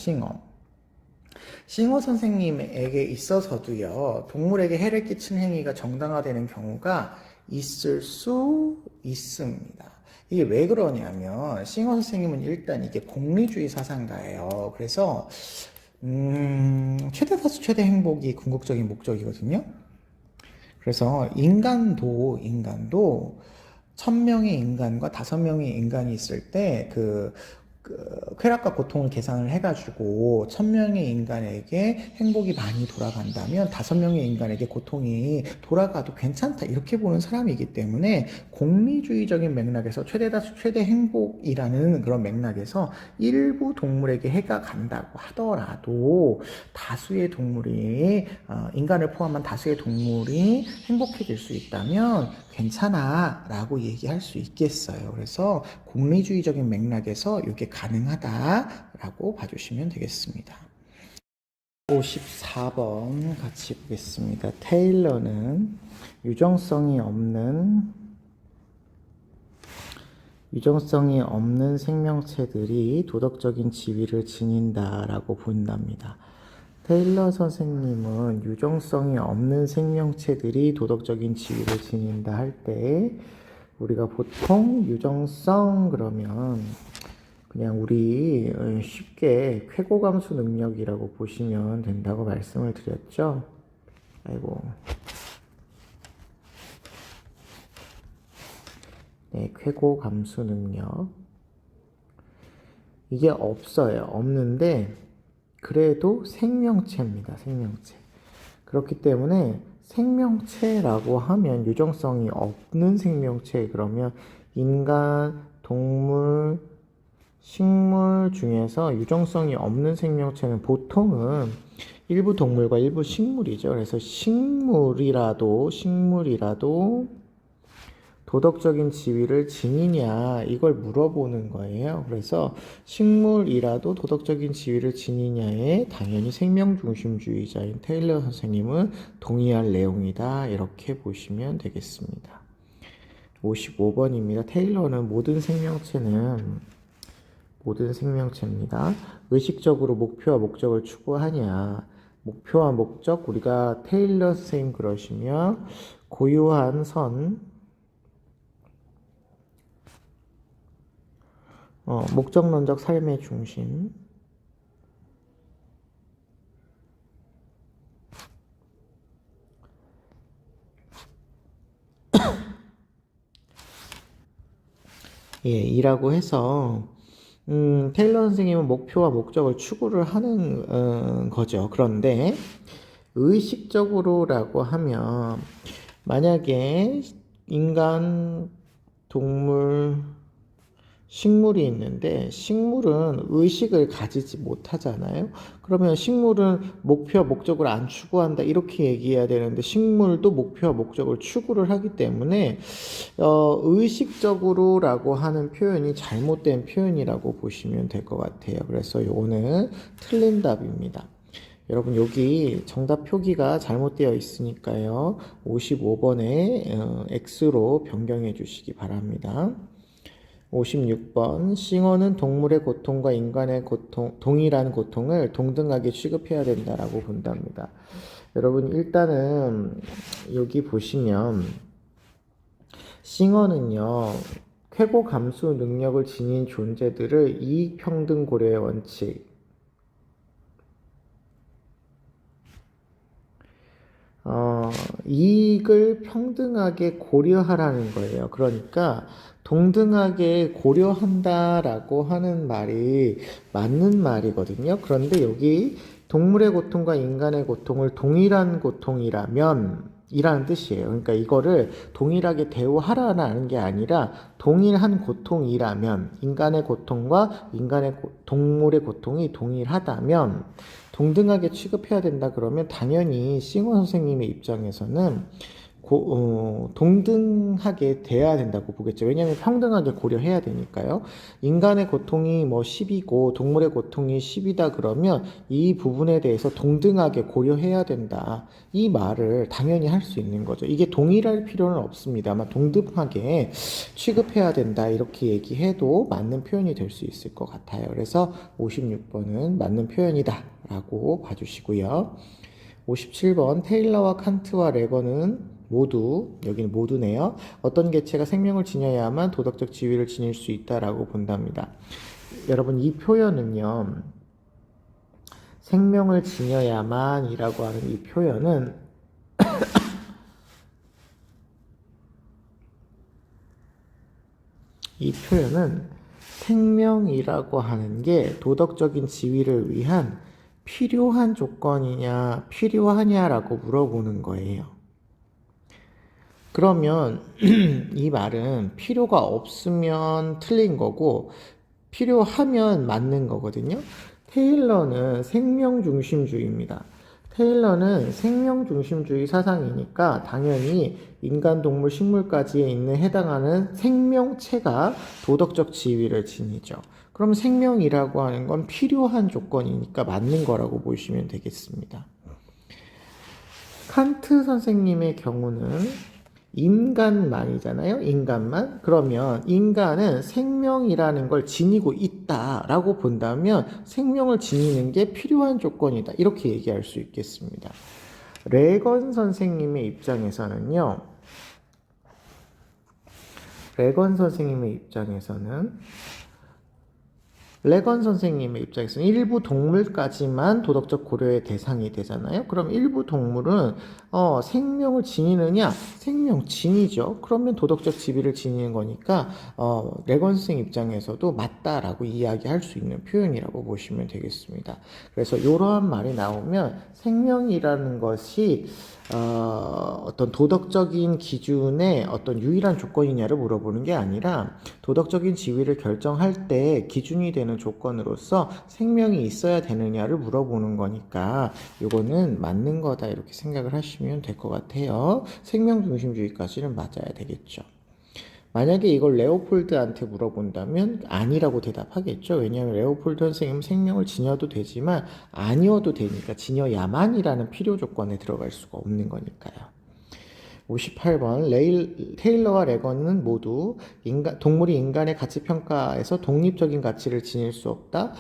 싱어 선생님에게 있어서도요, 동물에게 해를 끼치는 행위가 정당화되는 경우가 있을 수 있습니다. 이게 왜 그러냐면, 싱어 선생님은 일단 이게 공리주의 사상가예요. 그래서, 최대 다수 최대 행복이 궁극적인 목적이거든요. 그래서 인간도 1000명의 인간과 5명의 인간이 있을 때 쾌락과 고통을 계산을 해가지고 1000명의 인간에게 행복이 많이 돌아간다면 5명의 인간에게 고통이 돌아가도 괜찮다 이렇게 보는 사람이기 때문에 공리주의적인 맥락에서 최대다수 최대 행복이라는 그런 맥락에서 일부 동물에게 해가 간다고 하더라도 다수의 동물이 인간을 포함한 다수의 동물이 행복해질 수 있다면 괜찮아 라고 얘기할 수 있겠어요. 그래서 공리주의적인 맥락에서 이게 가능하다라고 봐주시면 되겠습니다. 54번 같이 보겠습니다. 테일러는 유정성이 없는 생명체들이 도덕적인 지위를 지닌다라고 본답니다. 테일러 선생님은 유정성이 없는 생명체들이 도덕적인 지위를 지닌다 할 때 우리가 보통 유정성 그러면 그냥 우리 쉽게 쾌고감수 능력이라고 보시면 된다고 말씀을 드렸죠. 아이고. 네, 쾌고감수 능력. 이게 없어요. 없는데 그래도 생명체입니다. 생명체. 그렇기 때문에 생명체라고 하면 유정성이 없는 생명체 그러면 인간, 동물, 식물 중에서 유정성이 없는 생명체는 보통은 일부 동물과 일부 식물이죠. 그래서 식물이라도 도덕적인 지위를 지니냐 이걸 물어보는 거예요. 그래서 식물이라도 도덕적인 지위를 지니냐에 당연히 생명중심주의자인 테일러 선생님은 동의할 내용이다 이렇게 보시면 되겠습니다. 55번입니다. 테일러는 모든 생명체입니다. 의식적으로 목표와 목적을 추구하냐. 목표와 목적 우리가 테일러 선생님 그러시면 고유한 선 목적론적 삶의 중심 이라고 해서 테일러 선생님은 목표와 목적을 추구를 하는 거죠. 그런데 의식적으로라고 하면 만약에 인간, 동물, 식물이 있는데 식물은 의식을 가지지 못하잖아요. 그러면 식물은 목표와 목적을 안 추구한다 이렇게 얘기해야 되는데 식물도 목표와 목적을 추구를 하기 때문에 의식적으로라고 하는 표현이 잘못된 표현이라고 보시면 될 것 같아요. 그래서 요거는 틀린 답입니다. 여러분 여기 정답 표기가 잘못되어 있으니까요. 55번에 X로 변경해 주시기 바랍니다. 56번 싱어는 동물의 고통과 인간의 고통, 동일한 고통을 동등하게 취급해야 된다라고 본답니다. 여러분 일단은 여기 보시면 싱어는요 쾌고 감수 능력을 지닌 존재들을 이익평등 고려의 원칙 이익을 평등하게 고려하라는 거예요. 그러니까 동등하게 고려한다라고 하는 말이 맞는 말이거든요. 그런데 여기 동물의 고통과 인간의 고통을 동일한 고통이라면 이라는 뜻이에요. 그러니까 이거를 동일하게 대우하라는 게 아니라 동일한 고통이라면 인간의 고통과 동물의 고통이 동일하다면 동등하게 취급해야 된다 그러면 당연히 싱어 선생님의 입장에서는 동등하게 돼야 된다고 보겠죠. 왜냐하면 평등하게 고려해야 되니까요. 인간의 고통이 뭐 10이고 동물의 고통이 10이다 그러면 이 부분에 대해서 동등하게 고려해야 된다. 이 말을 당연히 할 수 있는 거죠. 이게 동일할 필요는 없습니다만 동등하게 취급해야 된다. 이렇게 얘기해도 맞는 표현이 될 수 있을 것 같아요. 그래서 56번은 맞는 표현이다 라고 봐주시고요. 57번 테일러와 칸트와 레건은 모두, 여기는 모두네요. 어떤 개체가 생명을 지녀야만 도덕적 지위를 지닐 수 있다라고 본답니다. 여러분 이 표현은요. 생명을 지녀야만이라고 하는 이 표현은 생명이라고 하는 게 도덕적인 지위를 위한 필요한 조건이냐, 필요하냐라고 물어보는 거예요. 그러면 이 말은 필요가 없으면 틀린 거고 필요하면 맞는 거거든요. 테일러는 생명중심주의입니다. 테일러는 생명중심주의 사상이니까 당연히 인간, 동물, 식물까지에 있는 해당하는 생명체가 도덕적 지위를 지니죠. 그럼 생명이라고 하는 건 필요한 조건이니까 맞는 거라고 보시면 되겠습니다. 칸트 선생님의 경우는 인간만이잖아요. 인간만. 그러면 인간은 생명이라는 걸 지니고 있다라고 본다면 생명을 지니는 게 필요한 조건이다. 이렇게 얘기할 수 있겠습니다. 레건 선생님의 입장에서는 일부 동물까지만 도덕적 고려의 대상이 되잖아요. 그럼 일부 동물은 생명을 지니느냐? 생명 지니죠. 그러면 도덕적 지위를 지니는 거니까 레건 선생 입장에서도 맞다라고 이야기할 수 있는 표현이라고 보시면 되겠습니다. 그래서 이러한 말이 나오면 생명이라는 것이 어떤 도덕적인 기준의 어떤 유일한 조건이냐를 물어보는 게 아니라 도덕적인 지위를 결정할 때 기준이 되는 조건으로서 생명이 있어야 되느냐를 물어보는 거니까 이거는 맞는 거다 이렇게 생각을 하시면 될 것 같아요. 생명 중심주의까지는 맞아야 되겠죠. 만약에 이걸 레오폴드한테 물어본다면 아니라고 대답하겠죠. 왜냐하면 레오폴드 선생님은 생명을 지녀도 되지만 아니어도 되니까 지녀야만이라는 필요 조건에 들어갈 수가 없는 거니까요. 58번 테일러와 레건은 모두 동물이 인간의 가치 평가에서 독립적인 가치를 지닐 수 없다.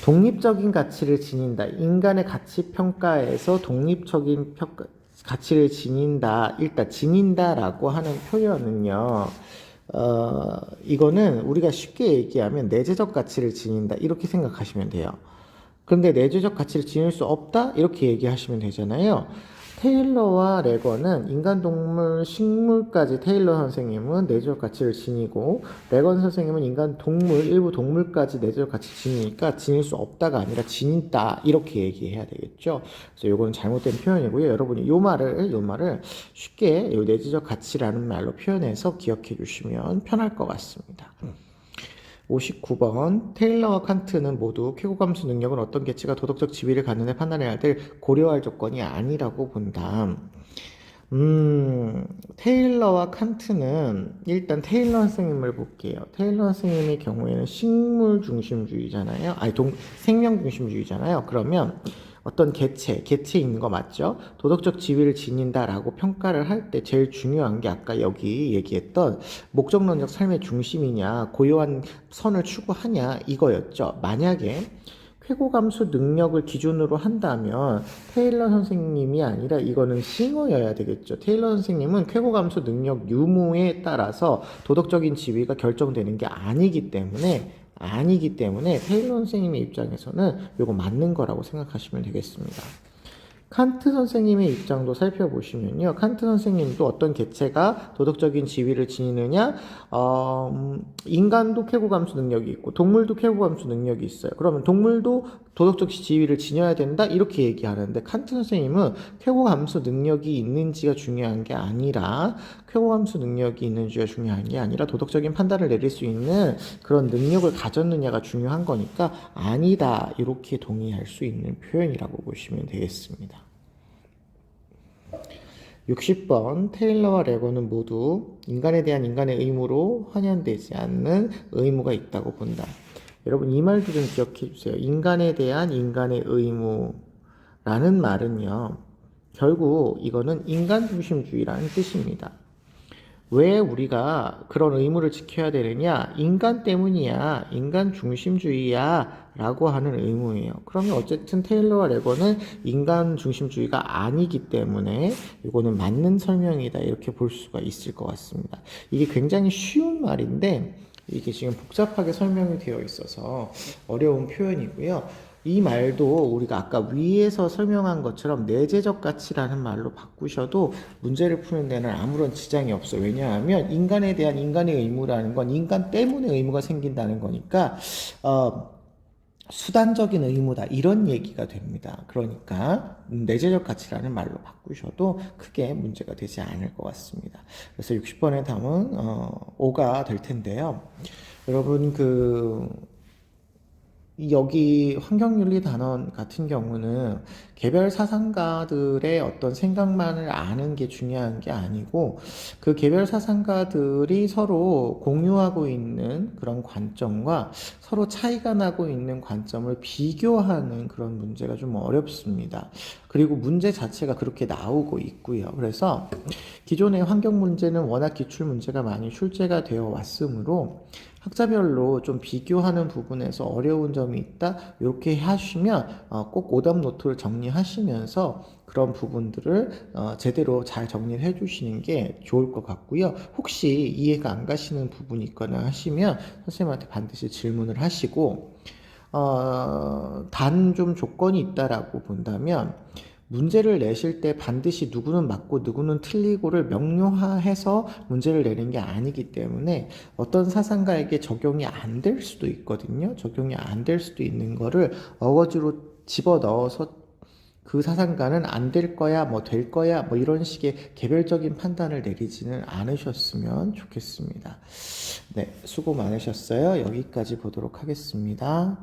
독립적인 가치를 지닌다. 인간의 가치 평가에서 독립적인 가치를 지닌다. 일단 지닌다라고 하는 표현은요. 이거는 우리가 쉽게 얘기하면 내재적 가치를 지닌다. 이렇게 생각하시면 돼요. 그런데 내재적 가치를 지닐 수 없다? 이렇게 얘기하시면 되잖아요. 테일러와 레건은 인간, 동물, 식물까지 테일러 선생님은 내재적 가치를 지니고 레건 선생님은 인간, 동물, 일부 동물까지 내재적 가치 지니니까 지닐 수 없다가 아니라 지닌다 이렇게 얘기해야 되겠죠. 그래서 이거는 잘못된 표현이고요. 여러분이 이 말을 쉽게 이 내재적 가치라는 말로 표현해서 기억해 주시면 편할 것 같습니다. 59번 테일러와 칸트는 모두 쾌고감수 능력은 어떤 개체가 도덕적 지위를 갖는 데 판단해야 할 때 고려할 조건이 아니라고 본다. 테일러와 칸트는 일단 테일러 선생님을 볼게요. 테일러 선생님의 경우에는 식물 중심주의잖아요. 생명 중심주의잖아요. 그러면 어떤 개체 있는 거 맞죠? 도덕적 지위를 지닌다라고 평가를 할 때 제일 중요한 게 아까 여기 얘기했던 목적론적 삶의 중심이냐, 고요한 선을 추구하냐 이거였죠. 만약에 쾌고감수 능력을 기준으로 한다면 테일러 선생님이 아니라 이거는 싱어여야 되겠죠. 테일러 선생님은 쾌고감수 능력 유무에 따라서 도덕적인 지위가 결정되는 게 아니기 때문에 테일러 선생님의 입장에서는 이거 맞는 거라고 생각하시면 되겠습니다. 칸트 선생님의 입장도 살펴보시면요. 칸트 선생님도 어떤 개체가 도덕적인 지위를 지니느냐, 인간도 쾌고감수 능력이 있고, 동물도 쾌고감수 능력이 있어요. 그러면 동물도 도덕적 지위를 지녀야 된다? 이렇게 얘기하는데, 칸트 선생님은 쾌고감수 능력이 있는지가 중요한 게 아니라, 쾌감수 능력이 있는지가 중요한 게 아니라 도덕적인 판단을 내릴 수 있는 그런 능력을 가졌느냐가 중요한 거니까 아니다 이렇게 동의할 수 있는 표현이라고 보시면 되겠습니다. 60번 테일러와 레거는 모두 인간에 대한 인간의 의무로 환영되지 않는 의무가 있다고 본다. 여러분 이 말들은 기억해 주세요. 인간에 대한 인간의 의무라는 말은요. 결국 이거는 인간 중심주의라는 뜻입니다. 왜 우리가 그런 의무를 지켜야 되느냐? 인간 때문이야. 인간 중심주의야. 라고 하는 의무예요. 그러면 어쨌든 테일러와 레거는 인간 중심주의가 아니기 때문에 이거는 맞는 설명이다. 이렇게 볼 수가 있을 것 같습니다. 이게 굉장히 쉬운 말인데 이게 지금 복잡하게 설명이 되어 있어서 어려운 표현이고요. 이 말도 우리가 아까 위에서 설명한 것처럼 내재적 가치라는 말로 바꾸셔도 문제를 푸는 데는 아무런 지장이 없어요. 왜냐하면 인간에 대한 인간의 의무라는 건 인간 때문에 의무가 생긴다는 거니까 수단적인 의무다 이런 얘기가 됩니다. 그러니까 내재적 가치라는 말로 바꾸셔도 크게 문제가 되지 않을 것 같습니다. 그래서 60번의 답은 5가 될 텐데요. 여러분 여기 환경윤리 단원 같은 경우는 개별 사상가들의 어떤 생각만을 아는 게 중요한 게 아니고 그 개별 사상가들이 서로 공유하고 있는 그런 관점과 서로 차이가 나고 있는 관점을 비교하는 그런 문제가 좀 어렵습니다. 그리고 문제 자체가 그렇게 나오고 있고요. 그래서 기존의 환경 문제는 워낙 기출 문제가 많이 출제가 되어 왔으므로 학자별로 좀 비교하는 부분에서 어려운 점이 있다 이렇게 하시면 꼭 오답 노트를 정리하시면서 그런 부분들을 제대로 잘 정리를 해주시는 게 좋을 것 같고요. 혹시 이해가 안 가시는 부분이 있거나 하시면 선생님한테 반드시 질문을 하시고 단 좀 조건이 있다라고 본다면 문제를 내실 때 반드시 누구는 맞고 누구는 틀리고를 명료화해서 문제를 내는 게 아니기 때문에 어떤 사상가에게 적용이 안 될 수도 있거든요. 적용이 안 될 수도 있는 거를 어거지로 집어넣어서 그 사상가는 안 될 거야, 뭐 될 거야, 뭐 이런 식의 개별적인 판단을 내리지는 않으셨으면 좋겠습니다. 네, 수고 많으셨어요. 여기까지 보도록 하겠습니다.